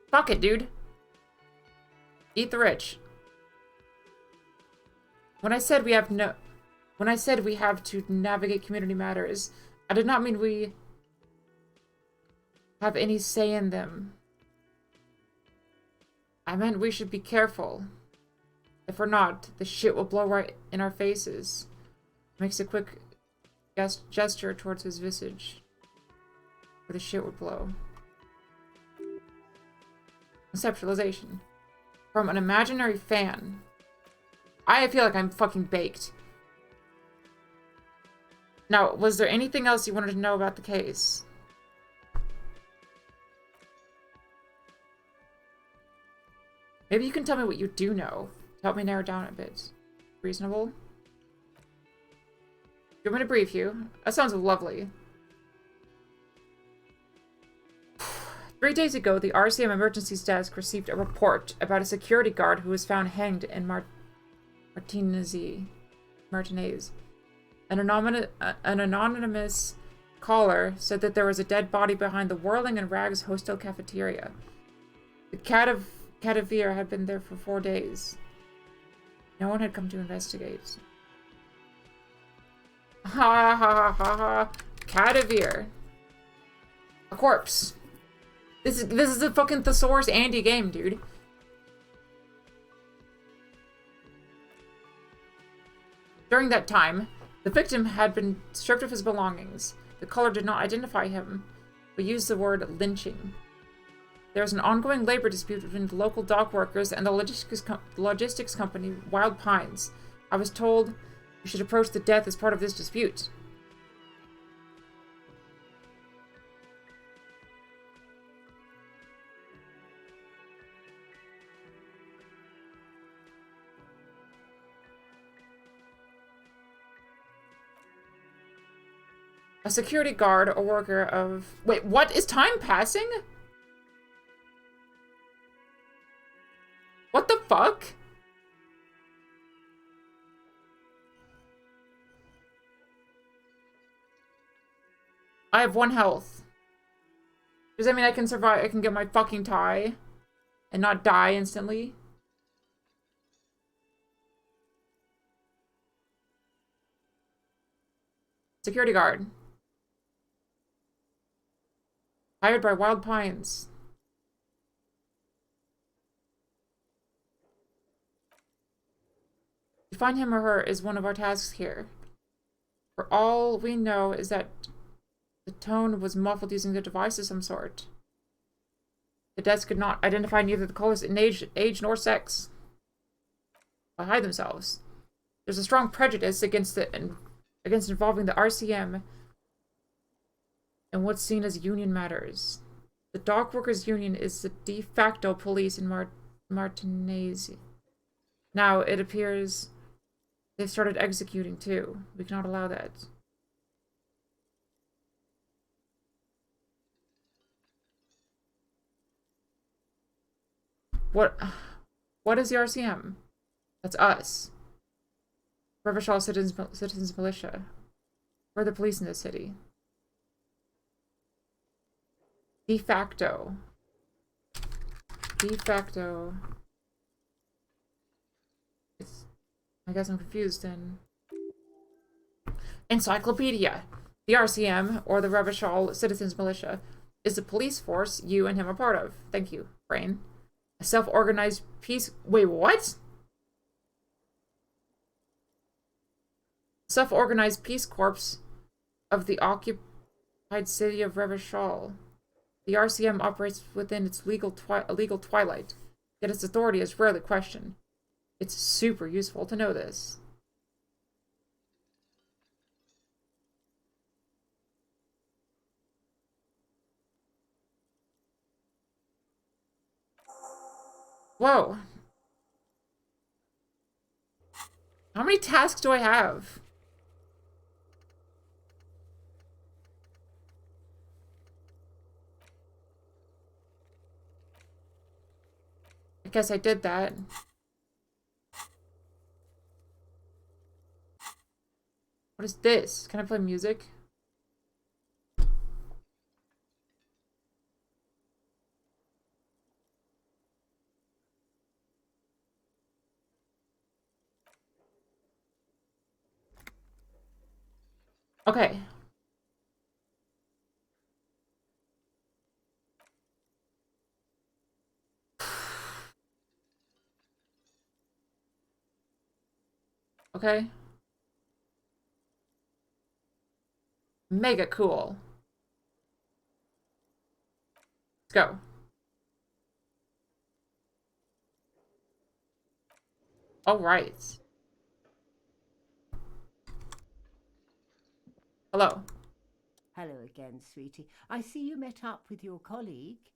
Fuck it, dude. Eat the rich. When I said we have to navigate community matters, I did not mean we have any say in them. I meant we should be careful. If we're not, the shit will blow right in our faces. Makes a quick gesture towards his visage, where the shit would blow. Conceptualization. From an imaginary fan. I feel like I'm fucking baked. Now, was there anything else you wanted to know about the case? Maybe you can tell me what you do know. Help me narrow down a bit. Reasonable? You want me to brief you? That sounds lovely. 3 days ago, the RCM Emergencies Desk received a report about a security guard who was found hanged in Martinez. An anonymous caller said that there was a dead body behind the Whirling and Rags Hostel cafeteria. The cadaver had been there for 4 days. No one had come to investigate. Ha ha ha ha. Cadaver. A corpse. This is a fucking Thesaurus Andy game, dude. During that time, the victim had been stripped of his belongings. The caller did not identify him, but used the word lynching. There is an ongoing labor dispute between the local dock workers and the logistics company, Wild Pines. I was told you should approach the death as part of this dispute. A security guard, a worker of... Wait, what? Is time passing? What the fuck? I have 1 health. Does that mean I can survive? I can get my fucking tie and not die instantly? Security guard. Hired by Wild Pines. To find him or her is one of our tasks here. For all we know is that the tone was muffled using a device of some sort. The desk could not identify neither the caller's age nor sex. Why hide themselves? There's a strong prejudice against involving the RCM in what's seen as union matters. The dock workers union is the de facto police in Martinez. Now it appears they've started executing too. We cannot allow that. What is the RCM? That's us. Revachol Citizens Militia. We're the police in this city. De facto. De facto. I guess I'm confused then. Encyclopedia. The RCM, or the Revachol Citizens Militia, is the police force you and him are part of. Thank you, Brain. A self-organized peace... Wait, what? Self-organized peace corps of the occupied city of Revachol. The RCM operates within its legal twilight, yet its authority is rarely questioned. It's super useful to know this. Whoa. How many tasks do I have? I guess I did that. What is this? Can I play music? Okay. Okay. Mega cool. Let's go. All right. Hello. Hello again, sweetie. I see you met up with your colleague.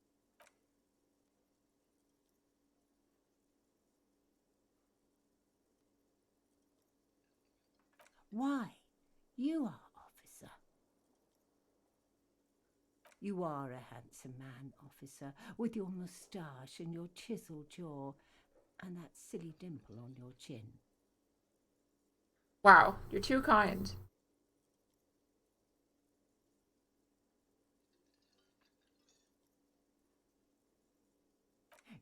Why? You are, officer. You are a handsome man, officer, with your moustache and your chiseled jaw, and that silly dimple on your chin. Wow, you're too kind.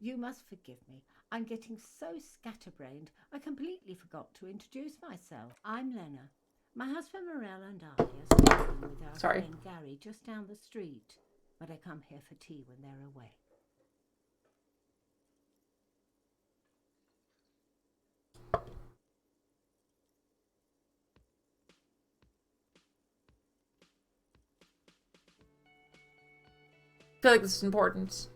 You must forgive me. I'm getting so scatterbrained, I completely forgot to introduce myself. I'm Lena. My husband Morel and I are staying with our friend Gary just down the street, but I come here for tea when they're away. I feel like this is important.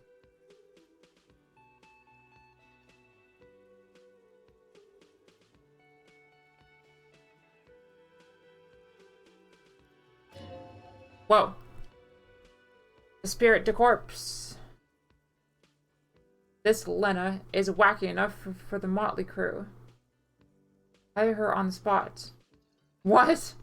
Whoa. The spirit de corpse. This Lena is wacky enough for the motley crew. Hire her on the spot. What?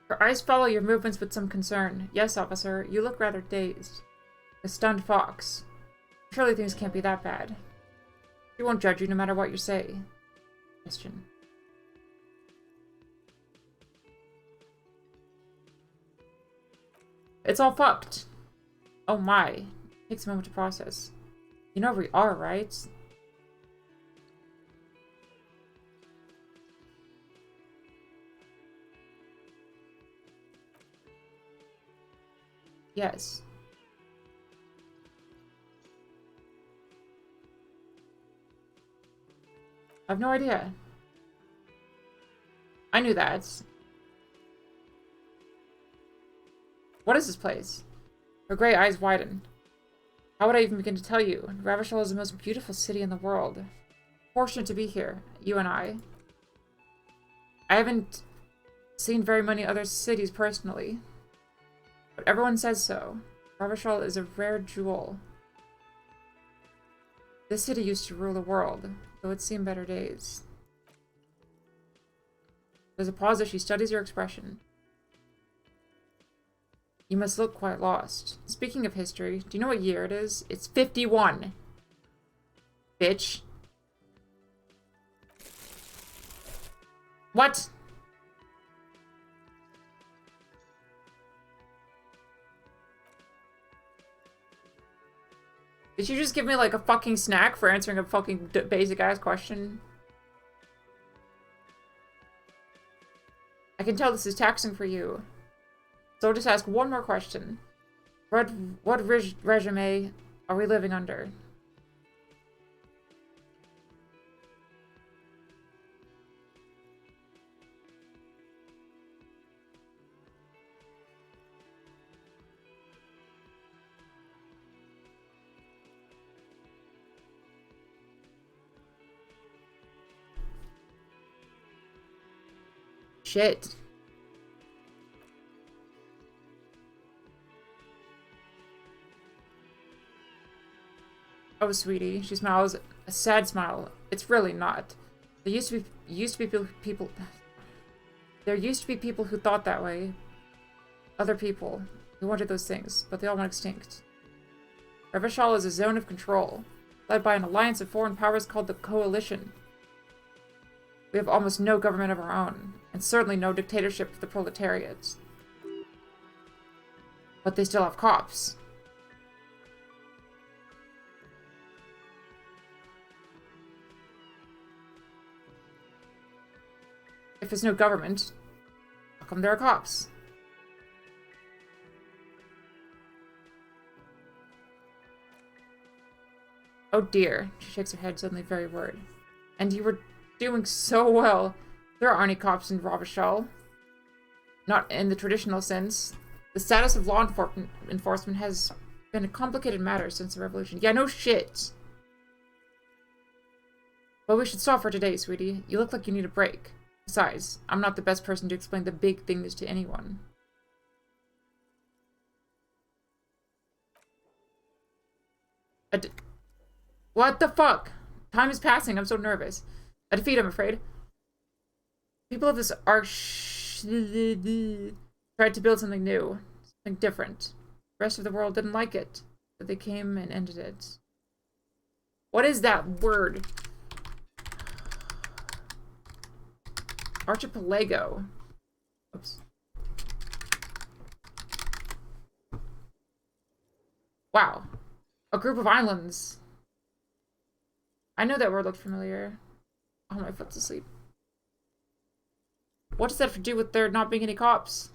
Her eyes follow your movements with some concern. Yes, officer, you look rather dazed. A stunned fox. Surely things can't be that bad. She won't judge you no matter what you say. Question. It's all fucked. Oh my. Takes a moment to process. You know where we are, right? Yes. I have no idea. I knew that. What is this place? Her gray eyes widen. How would I even begin to tell you? Ravachol is the most beautiful city in the world. Fortunate to be here, you and I. I haven't seen very many other cities personally, but everyone says so. Ravachol is a rare jewel. This city used to rule the world, though it's seen better days. There's a pause as she studies your expression. You must look quite lost. Speaking of history, do you know what year it is? It's 51. Bitch. What? Did you just give me like a fucking snack for answering a fucking basic ass question? I can tell this is taxing for you. So I'll just ask one more question. What regime are we living under? Shit. Oh, sweetie. She smiles a sad smile. It's really not. There used to be people. There used to be people who thought that way. Other people who wanted those things, but they all went extinct. Revachol is a zone of control, led by an alliance of foreign powers called the Coalition. We have almost no government of our own, and certainly no dictatorship of the proletariat. But they still have cops. If there's no government, how come there are cops? Oh dear, she shakes her head, suddenly very worried. And you were doing so well. There aren't any cops in Ravachol. Not in the traditional sense. The status of law enforcement has been a complicated matter since the revolution. Yeah, no shit. But we should stop for today, sweetie. You look like you need a break. Besides, I'm not the best person to explain the big things to anyone. What the fuck? Time is passing. I'm so nervous. A defeat, I'm afraid. People of this arc tried to build something new, something different. The rest of the world didn't like it, but they came and ended it. What is that word? Archipelago. Oops. Wow. A group of islands. I know that word looked familiar. Oh, my foot's asleep. What does that have to do with there not being any cops?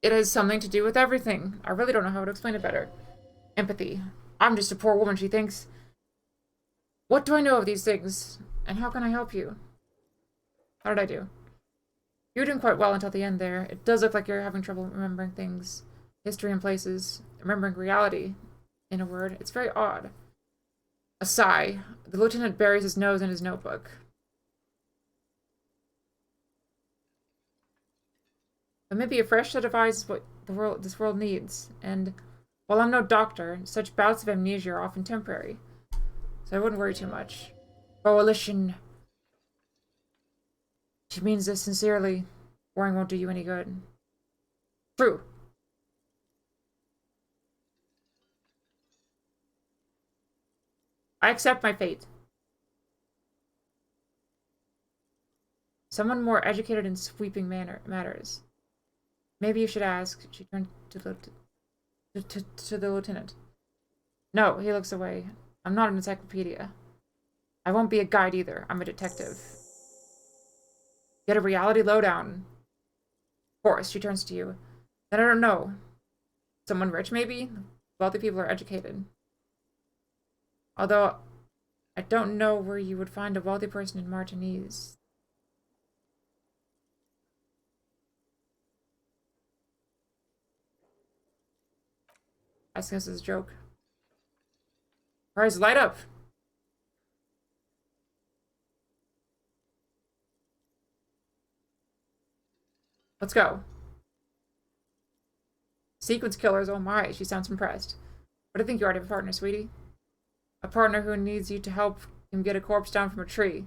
It has something to do with everything. I really don't know how to explain it better. Empathy. I'm just a poor woman, she thinks. What do I know of these things? And how can I help you? How did I do? You're doing quite well until the end there. It does look like you're having trouble remembering things. History and places. Remembering reality. In a word. It's very odd. A sigh. The lieutenant buries his nose in his notebook. But maybe a fresh set of eyes is what this world needs. And while I'm no doctor, such bouts of amnesia are often temporary. So I wouldn't worry too much. Coalition. She means this sincerely. Worrying won't do you any good. True. I accept my fate. Someone more educated in sweeping matters. Maybe you should ask. She turned to the lieutenant. No, he looks away. I'm not an encyclopedia. I won't be a guide either. I'm a detective. Get a reality lowdown. Of course, she turns to you. Then I don't know. Someone rich, maybe? Wealthy people are educated. Although, I don't know where you would find a wealthy person in Martinez. I guess this is a joke. Alright, light up! Let's go. Sequence killers, oh my, she sounds impressed. But I think you already have a partner, sweetie. A partner who needs you to help him get a corpse down from a tree.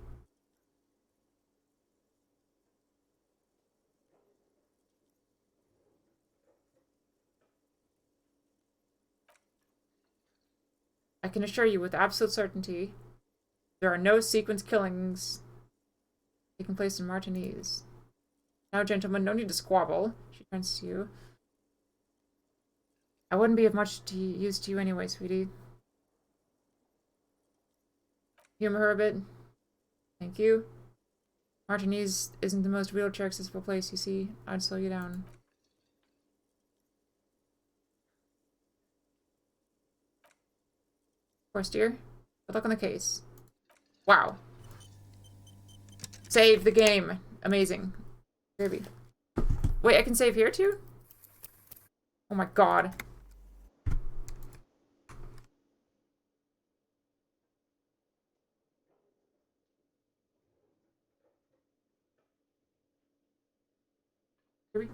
I can assure you with absolute certainty, there are no sequence killings taking place in Martinez. Now, gentlemen, no need to squabble. She turns to you. I wouldn't be of much use to you anyway, sweetie. Humor her a bit. Thank you. Martinez isn't the most wheelchair accessible place, you see. I'd slow you down. Of course, dear. Good luck on the case. Wow. Save the game. Amazing. Maybe. Wait, I can save here too? Oh my god. Here we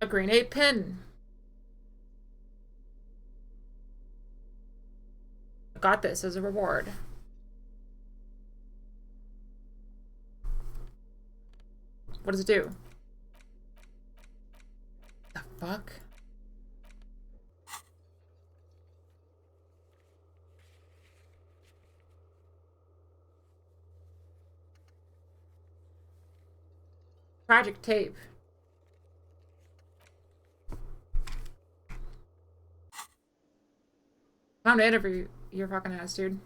A grenade pin. I got this as a reward. What does it do? The fuck? Tragic tape. Time to interview your fucking ass, dude.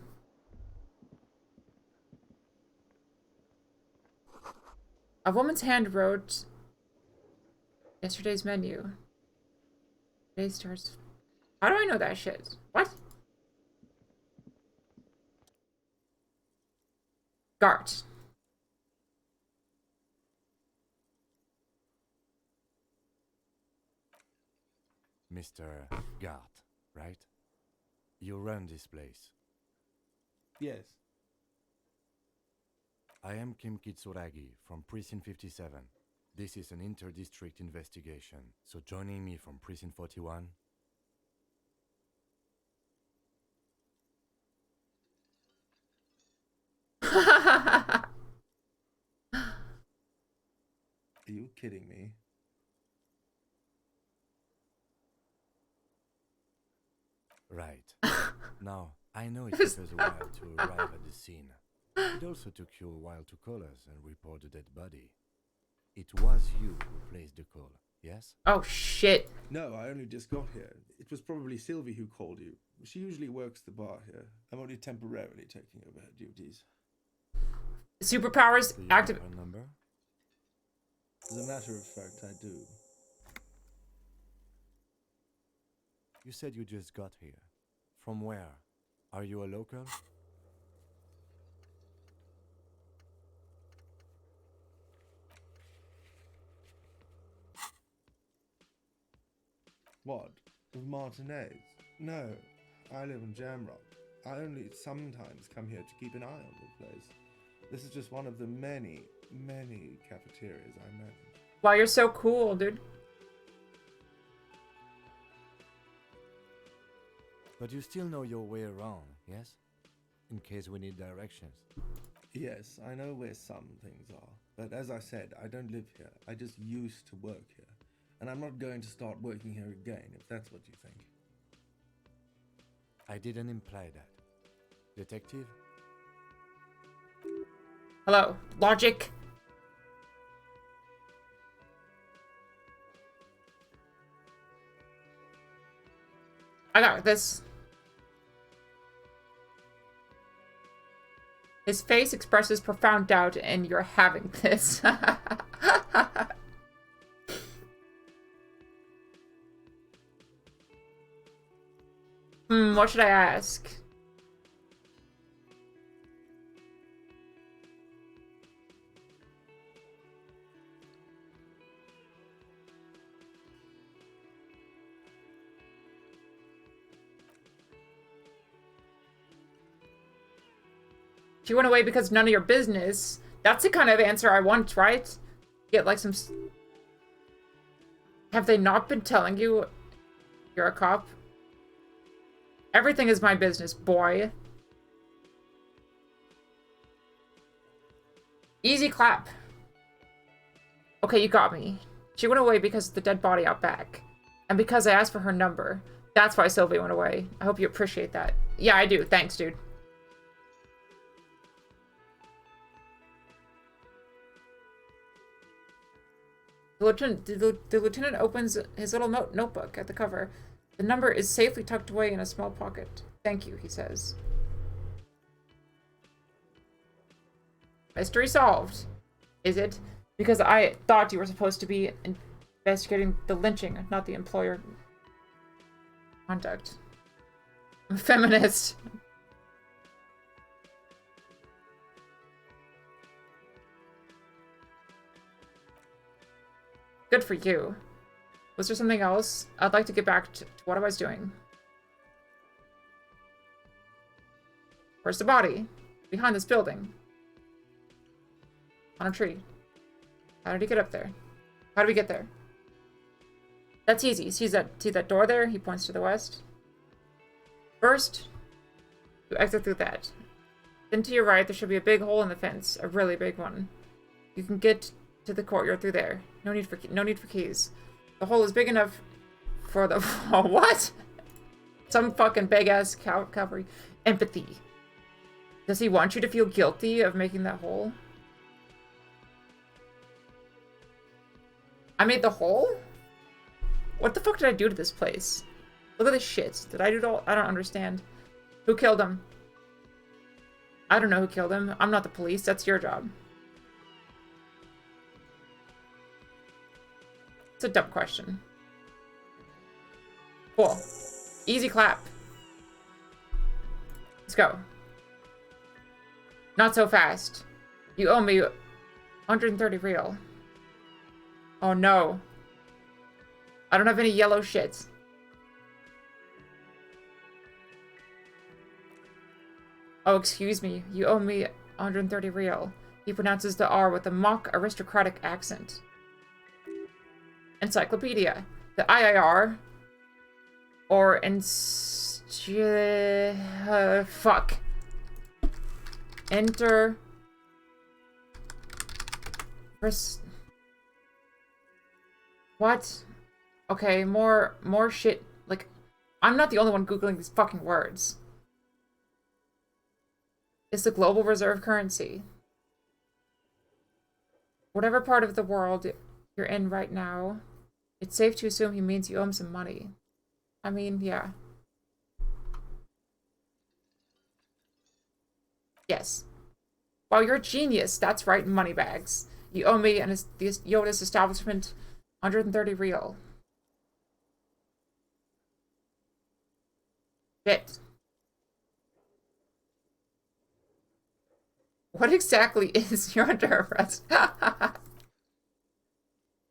A woman's hand wrote yesterday's menu. Today starts. How do I know that shit? What? Gart. Mr. Gart, right? You run this place. Yes. I am Kim Kitsuragi from Precinct 57. This is an inter-district investigation, so joining me from Precinct 41... Are you kidding me? Right. Now, I know it took us a while to arrive at the scene. It also took you a while to call us and report the dead body. It was you who placed the call, yes? Oh shit. No, I only just got here. It was probably Sylvie who called you. She usually works the bar here. I'm only temporarily taking over her duties. Superpowers Do you active. have her number? As a matter of fact, I do. You said you just got here. From where? Are you a local? What? Of Martinez? No, I live in Jamrock. I only sometimes come here to keep an eye on the place. This is just one of the many, many cafeterias I manage. Wow, you're so cool, dude. But you still know your way around, yes? In case we need directions. Yes, I know where some things are. But as I said, I don't live here. I just used to work here. And I'm not going to start working here again, if that's what you think. I didn't imply that. Detective? Hello. Logic. I got this. His face expresses profound doubt, and you're having this. What should I ask? She went away because none of your business. That's the kind of answer I want, right? Get like some... Have they not been telling you you're a cop? Everything is my business, boy. Easy clap. Okay, you got me. She went away because of the dead body out back. And because I asked for her number. That's why Sylvie went away. I hope you appreciate that. Yeah, I do. Thanks, dude. The lieutenant opens his little notebook at the cover. The number is safely tucked away in a small pocket. Thank you, he says. Mystery solved. Is it? Because I thought you were supposed to be investigating the lynching, not the employer conduct. I'm a feminist. Good for you. Was there something else? I'd like to get back to what I was doing. Where's the body? Behind this building. On a tree. How did he get up there? How did we get there? That's easy. See that door there? He points to the west. First, you exit through that. Then to your right, there should be a big hole in the fence, a really big one. You can get to the courtyard through there. No need for keys. The hole is big enough for the oh, what? Some fucking big ass cavalry. Empathy. Does he want you to feel guilty of making that hole? I made the hole? What the fuck did I do to this place? Look at this shit. Did I do it all? I don't understand. Who killed him? I don't know who killed him. I'm not the police. That's your job. It's a dumb question. Cool. Easy clap. Let's go. Not so fast. You owe me 130 real. Oh no. I don't have any yellow shit. Oh, excuse me. You owe me 130 real. He pronounces the R with a mock aristocratic accent. Encyclopedia. The IIR. Or fuck. Enter. Press. What? Okay, more shit. Like, I'm not the only one Googling these fucking words. It's the global reserve currency. Whatever part of the world you're in right now, it's safe to assume he means you owe him some money. I mean, yeah. Yes. Wow, you're a genius. That's right, moneybags. You owe me and you owe this establishment 130 real. Shit. What exactly is you're under arrest?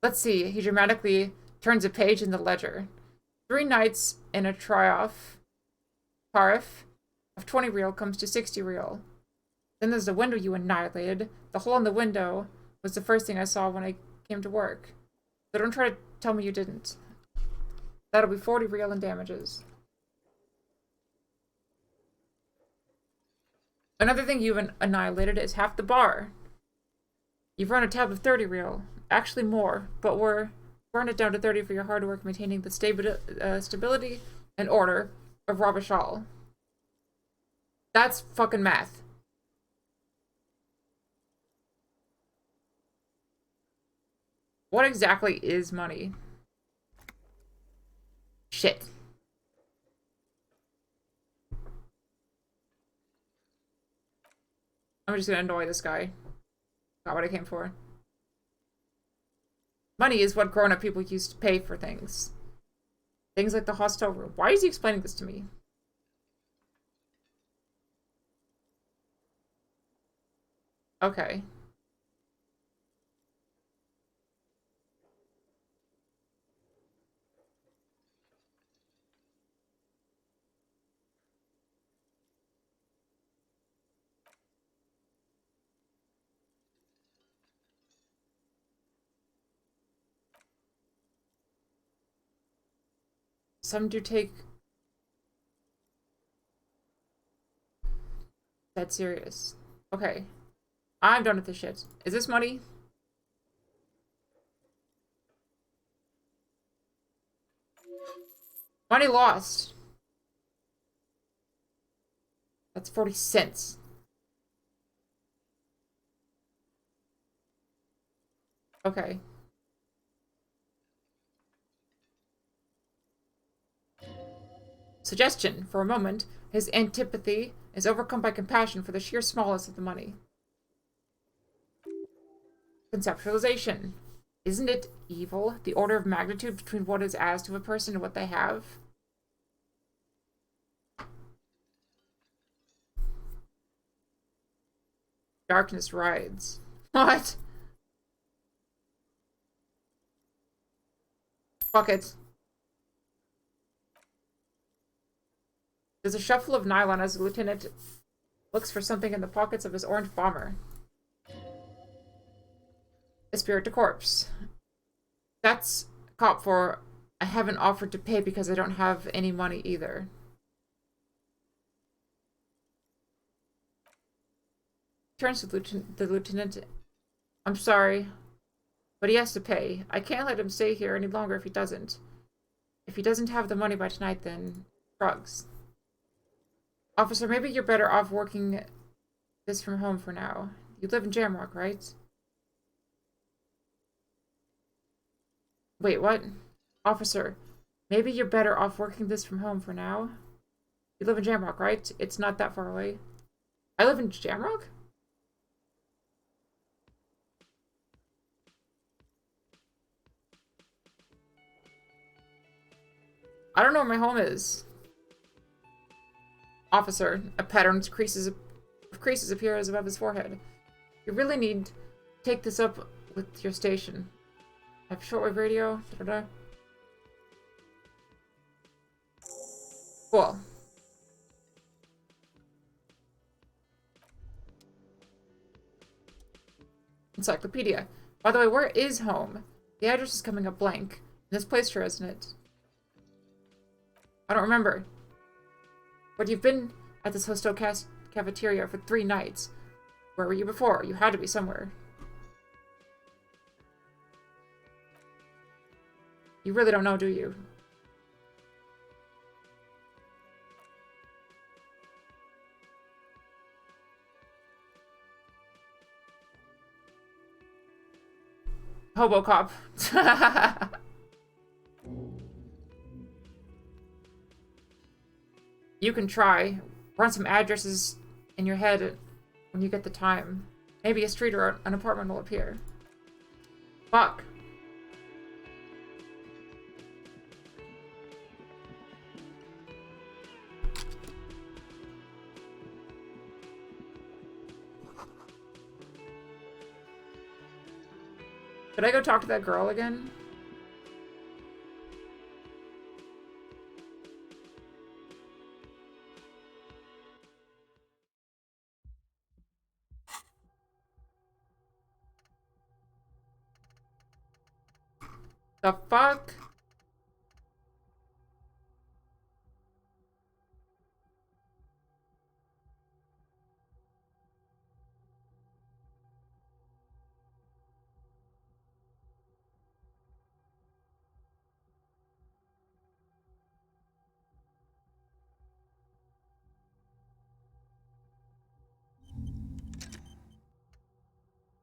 Let's see. He dramatically turns a page in the ledger. 3 nights in a tariff of 20 real comes to 60 real. Then there's the window you annihilated. The hole in the window was the first thing I saw when I came to work. So don't try to tell me you didn't. That'll be 40 real in damages. Another thing you've annihilated is half the bar. You've run a tab of 30 real. Actually more, but we're run it down to 30 for your hard work maintaining the stability and order of Rabashal. That's fucking math. What exactly is money? Shit. I'm just gonna annoy this guy. Not what I came for. Money is what grown-up people used to pay for things. Things like the hostel room. Why is he explaining this to me? Okay. Some do take that serious. Okay. I'm done with this shit. Is this money? Money lost. That's 40 cents. Okay. Suggestion. For a moment, his antipathy is overcome by compassion for the sheer smallness of the money. Conceptualization. Isn't it evil, the order of magnitude between what is asked of a person and what they have? Darkness rides. What? Fuck it. There's a shuffle of nylon as the lieutenant looks for something in the pockets of his orange bomber. A spirit to corpse. That's cop for I haven't offered to pay because I don't have any money either. Turns to the lieutenant. I'm sorry, but he has to pay. I can't let him stay here any longer if he doesn't. If he doesn't have the money by tonight, then drugs. Officer, maybe you're better off working this from home for now. You live in Jamrock, right? Wait, what? Officer, maybe you're better off working this from home for now. You live in Jamrock, right? It's not that far away. I live in Jamrock? I don't know where my home is. Officer, a pattern of creases appears above his forehead. You really need to take this up with your station. I have shortwave radio. Da-da-da. Cool. Encyclopedia. By the way, where is home? The address is coming up blank. This place sure isn't it? I don't remember. But you've been at this hostel cafeteria for 3 nights. Where were you before? You had to be somewhere. You really don't know, do you? Hobo cop. You can try. Run some addresses in your head when you get the time. Maybe a street or an apartment will appear. Fuck. Should I go talk to that girl again? The fuck?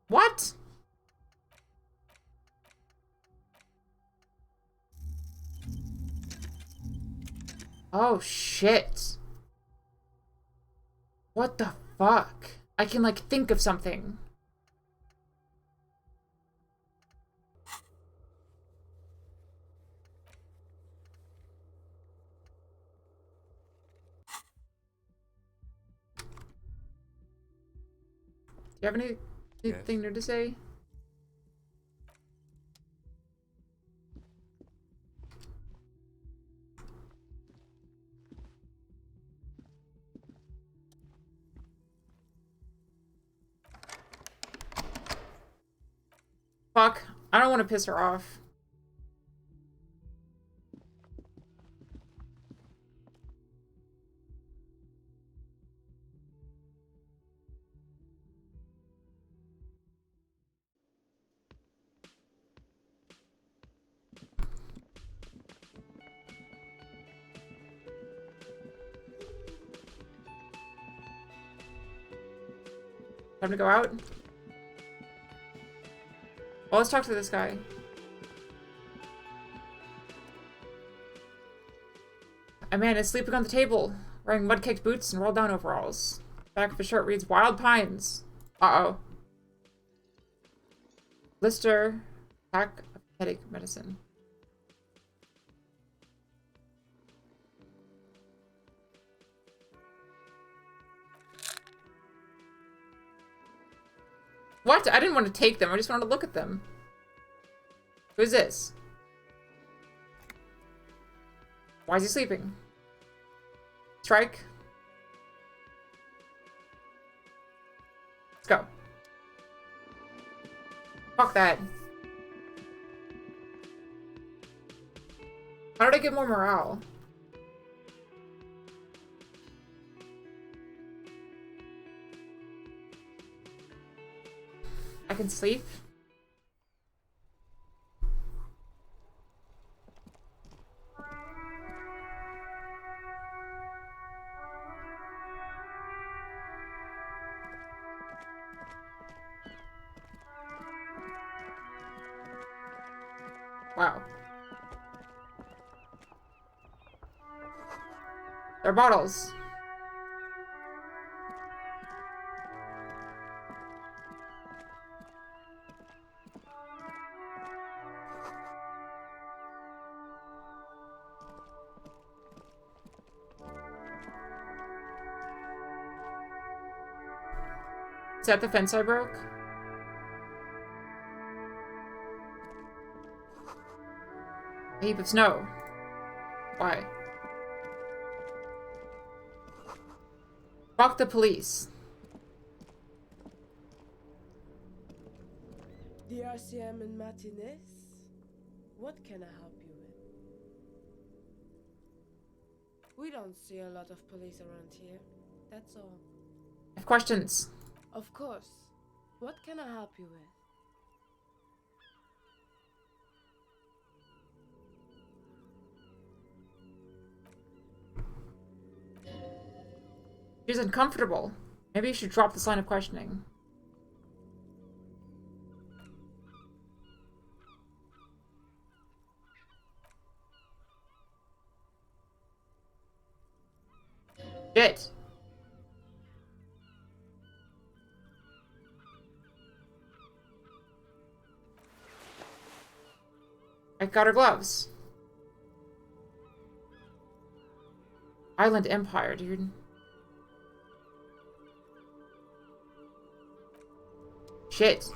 What? Oh, shit. What the fuck? I can, like, think of something. Do you have anything new to say? Fuck. I don't want to piss her off. Time to go out? Well, let's talk to this guy. A man is sleeping on the table, wearing mud-caked boots and rolled-down overalls. Back of his shirt reads, Wild Pines. Uh-oh. Blister. Pack of headache medicine. What? I didn't want to take them. I just wanted to look at them. Who's this? Why is he sleeping? Strike. Let's go. Fuck that. How did I get more morale? I can sleep? Wow. They're bottles. Is that the fence I broke? A heap of snow. Why? Fuck the police. The RCM in Martinez? What can I help you with? We don't see a lot of police around here. That's all. I have questions. Of course. What can I help you with? She's uncomfortable. Maybe you should drop this line of questioning. Shit. I got her gloves. Island Empire, dude. Shit.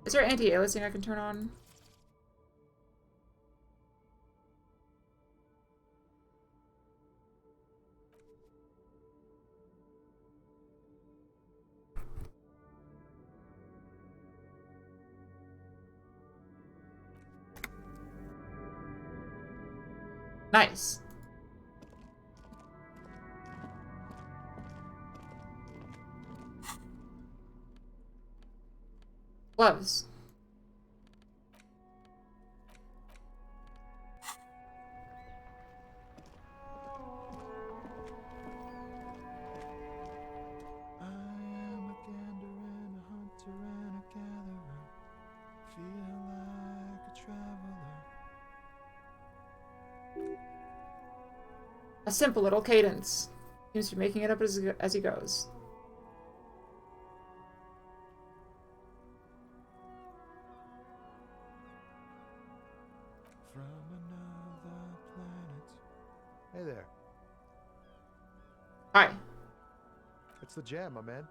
Is there anti-aliasing I can turn on? Nice. Gloves. I am a gander and a hunter and a gatherer. Feel like a traveler. A simple little cadence. Seems to be making it up as he goes. From another planet. Hey there. Hi. It's the jam, my man.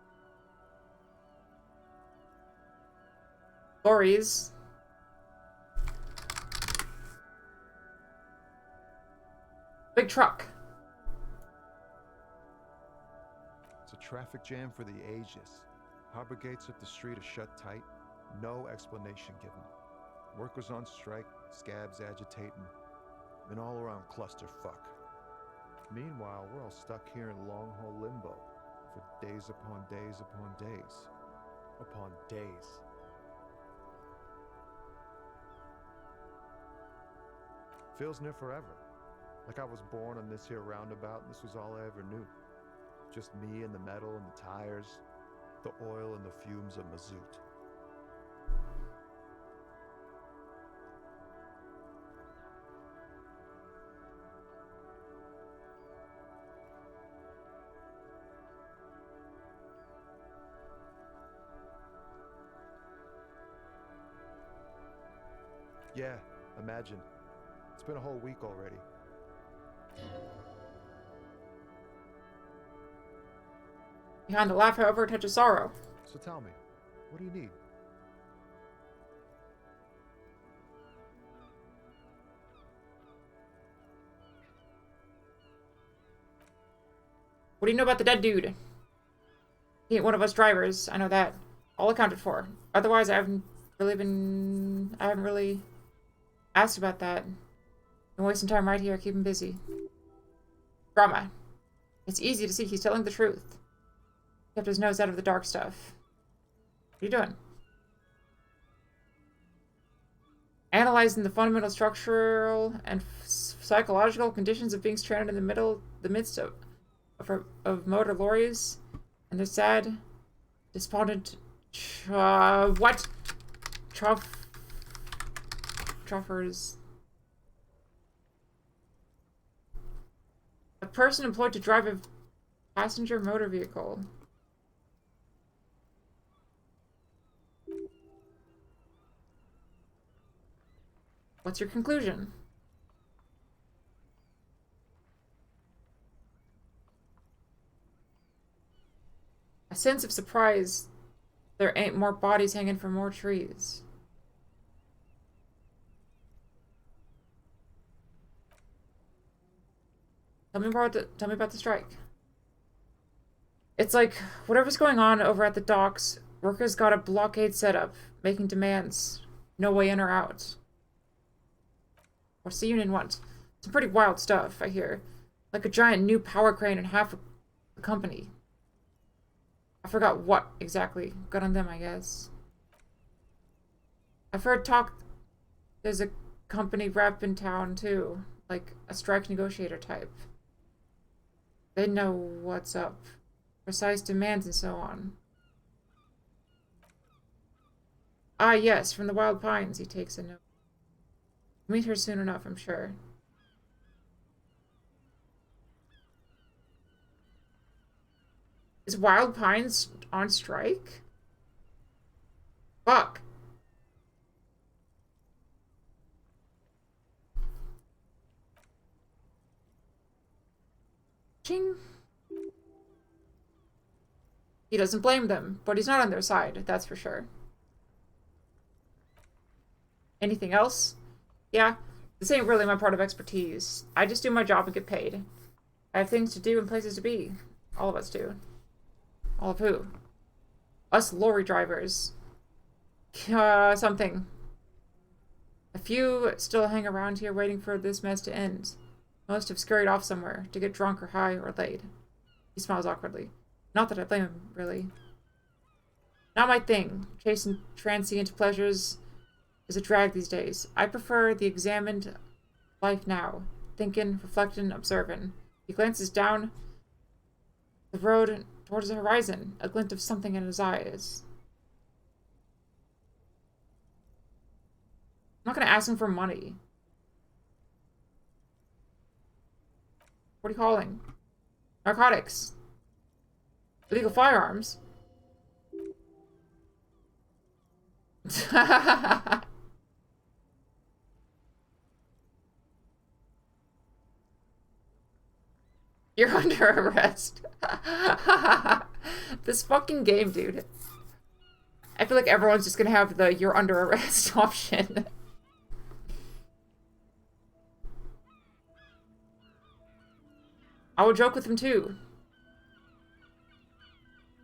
Lorries. Big truck. It's a traffic jam for the ages. Harbor gates up the street are shut tight. No explanation given. Workers on strike, scabs agitating, an all-around clusterfuck. Meanwhile, we're all stuck here in long-haul limbo for days upon days upon days upon days. Feels near forever. Like I was born on this here roundabout and this was all I ever knew. Just me and the metal and the tires, the oil and the fumes of mazout. Yeah, imagine. It's been a whole week already. Behind the laugh, however, a touch of sorrow. So tell me, what do you need? What do you know about the dead dude? He ain't one of us drivers. I know that. All accounted for. Otherwise, I haven't really asked about that. Been wasting time right here, keep him busy. Drama. It's easy to see he's telling the truth. Kept his nose out of the dark stuff. What are you doing? Analyzing the fundamental structural and psychological conditions of being stranded in the midst of motor lorries and their sad, despondent, truffers. A person employed to drive a passenger motor vehicle. What's your conclusion? A sense of surprise. There ain't more bodies hanging from more trees. Tell me about the strike. It's like whatever's going on over at the docks, workers got a blockade set up, making demands. No way in or out. What's the union want? Some pretty wild stuff, I hear. Like a giant new power crane and half a company. I forgot what exactly. Good on them, I guess. I've heard talk there's a company rep in town, too. Like a strike negotiator type. They know what's up. Precise demands and so on. Ah, yes, from the Wild Pines, he takes a note. Meet her soon enough, I'm sure. Is Wild Pines on strike? Fuck. Ching. He doesn't blame them, but he's not on their side, that's for sure. Anything else? Yeah, this ain't really my part of expertise. I just do my job and get paid. I have things to do and places to be. All of us do. All of who? Us lorry drivers. Something. A few still hang around here waiting for this mess to end. Most have scurried off somewhere to get drunk or high or laid. He smiles awkwardly. Not that I blame him, really. Not my thing. Chasing transient pleasures is a drag these days. I prefer the examined life now. Thinking, reflecting, observing. He glances down the road towards the horizon, a glint of something in his eyes. I'm not gonna ask him for money. What are you calling? Narcotics. Illegal firearms. You're under arrest. This fucking game, dude. I feel like everyone's just gonna have the you're under arrest option. I will joke with him too.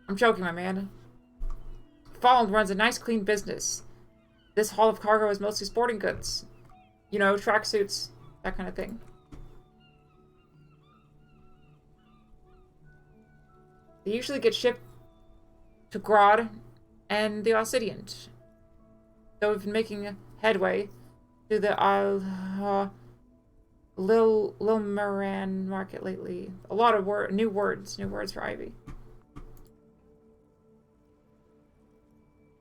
I'm joking, my man. Fallen runs a nice, clean business. This haul of cargo is mostly sporting goods. You know, tracksuits, that kind of thing. They usually get shipped to Grodd and the Obsidian. Though we've been making headway to the Lil Moran market lately. A lot of new words for Ivy.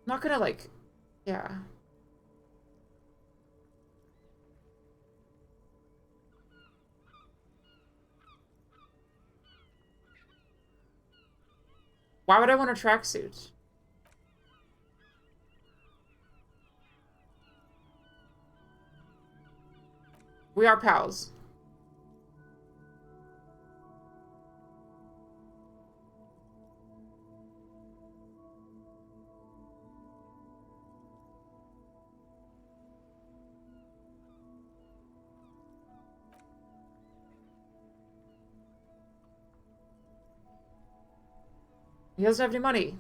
I'm not gonna like, yeah. Why would I want a tracksuit? We are pals. He doesn't have any money.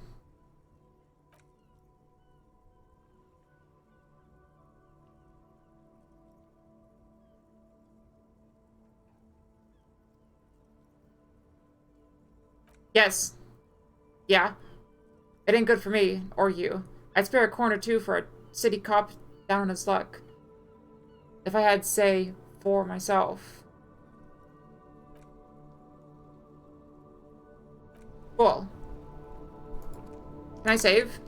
Yes. Yeah. It ain't good for me, or you. I'd spare a corner too for a city cop down on his luck. If I had, say, for myself. Cool. Can I save?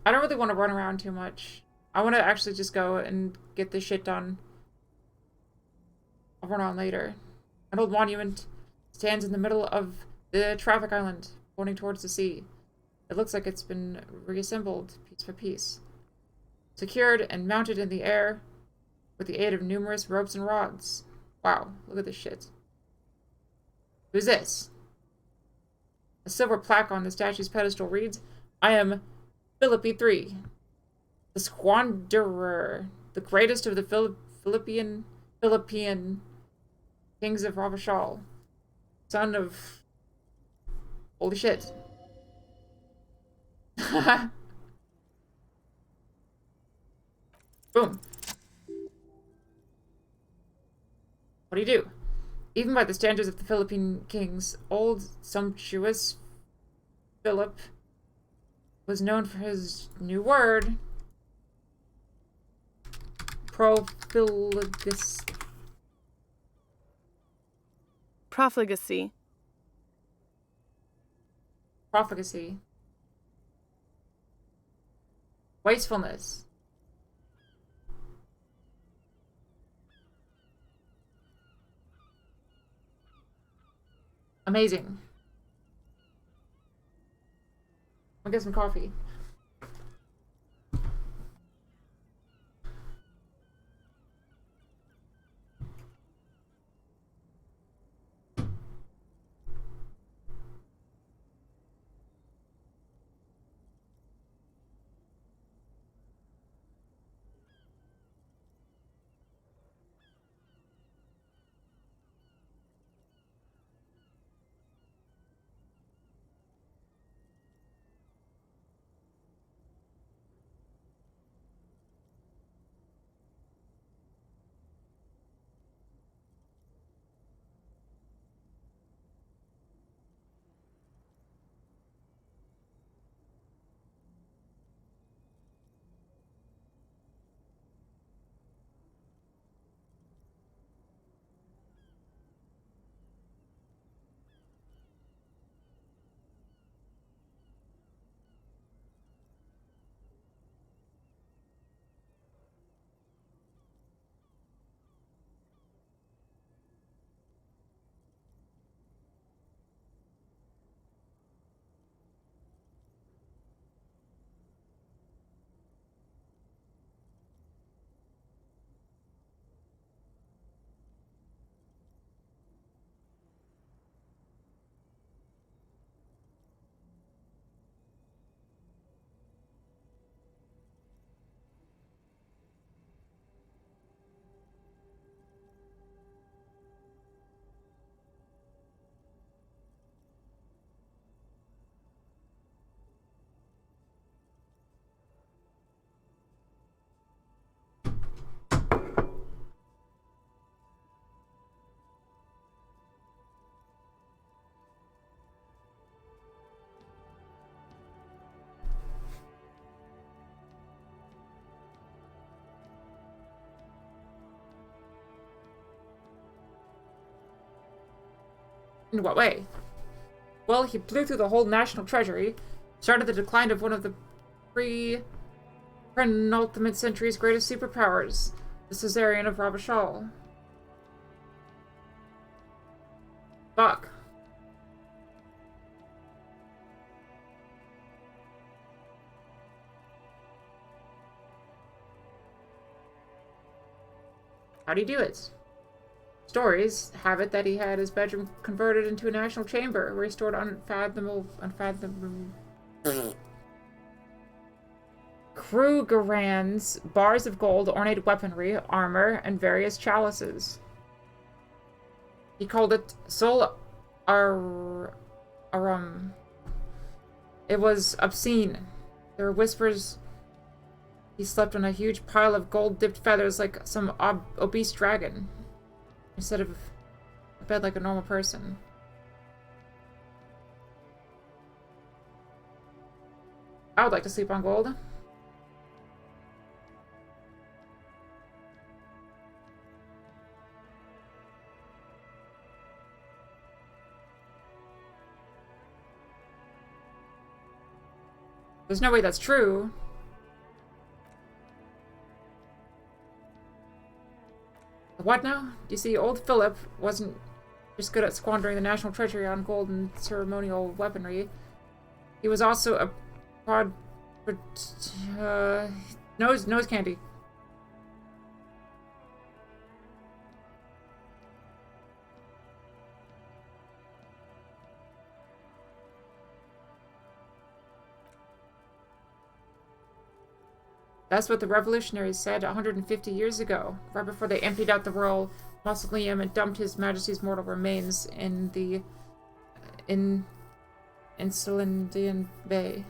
I don't really want to run around too much. I want to actually just go and get this shit done. I'll run on later. An old monument stands in the middle of the traffic island, pointing towards the sea. It looks like it's been reassembled piece for piece. Secured and mounted in the air with the aid of numerous ropes and rods. Wow, look at this shit. Who's this? A silver plaque on the statue's pedestal reads, I am Philippi III, the Squanderer, the greatest of the Philippine kings of Ravachol, son of... Holy shit. Boom. What do you do? Even by the standards of the Philippine kings, old, sumptuous Philip was known for his new word, Profligacy. Profligacy. Wastefulness. Amazing. I'll get some coffee. In what way? Well, he blew through the whole national treasury, started the decline of one of the penultimate century's greatest superpowers, the Caesarian of Ravachol. Fuck. How'd he do it? Stories have it that he had his bedroom converted into a national chamber where he stored unfathomable Krugerrands, bars of gold, ornate weaponry, armor, and various chalices. He called it Sol Arum. It was obscene. There were whispers he slept on a huge pile of gold-dipped feathers like some obese dragon, instead of a bed like a normal person. I would like to sleep on gold. There's no way that's true. What now? You see, old Philip wasn't just good at squandering the national treasury on gold and ceremonial weaponry. He was also a nose candy. That's what the revolutionaries said 150 years ago, right before they emptied out the royal mausoleum and dumped His Majesty's mortal remains in the Elysium Bay.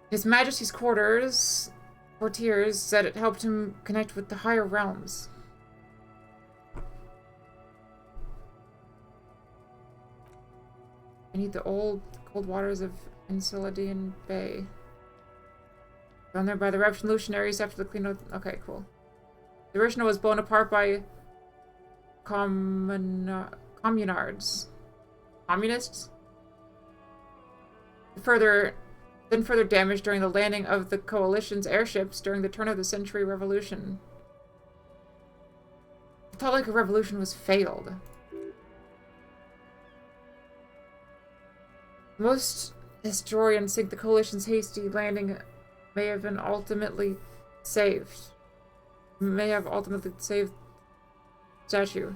His Majesty's courtiers said it helped him connect with the higher realms. Beneath the old cold waters of Elysium Bay. Found there by the revolutionaries after the clean. Okay, cool. The original was blown apart by communards. Communists? Further damage during the landing of the coalition's airships during the turn of the century revolution. It felt like a revolution was failed. Most historians think the coalition's hasty landing may have ultimately saved the statue.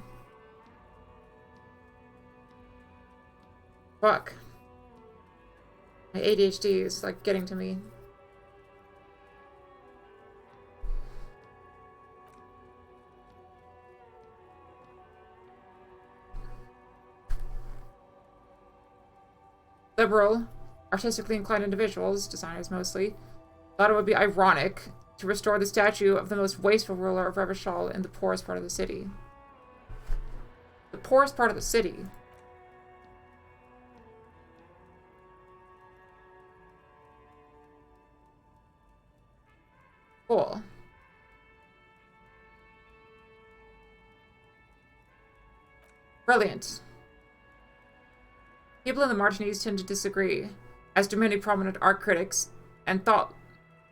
Fuck. My ADHD is like getting to me. Liberal, artistically inclined individuals, designers mostly, thought it would be ironic to restore the statue of the most wasteful ruler of Revachol in the poorest part of the city. The poorest part of the city? Cool. Brilliant. People in the Martinis tend to disagree, as do many prominent art critics and thought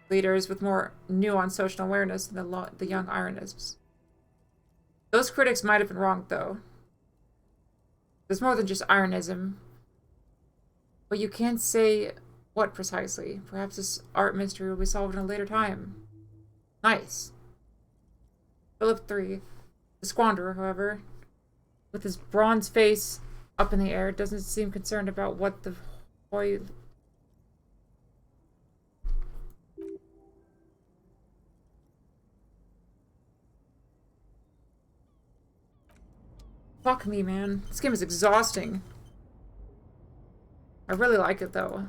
leaders with more nuanced social awareness than the young ironists. Those critics might have been wrong, though. There's more than just ironism. But you can't say what precisely. Perhaps this art mystery will be solved in a later time. Nice. Philip III, the Squanderer, however, with his bronze face up in the air, doesn't seem concerned about what the Fuck me, man. This game is exhausting. I really like it, though.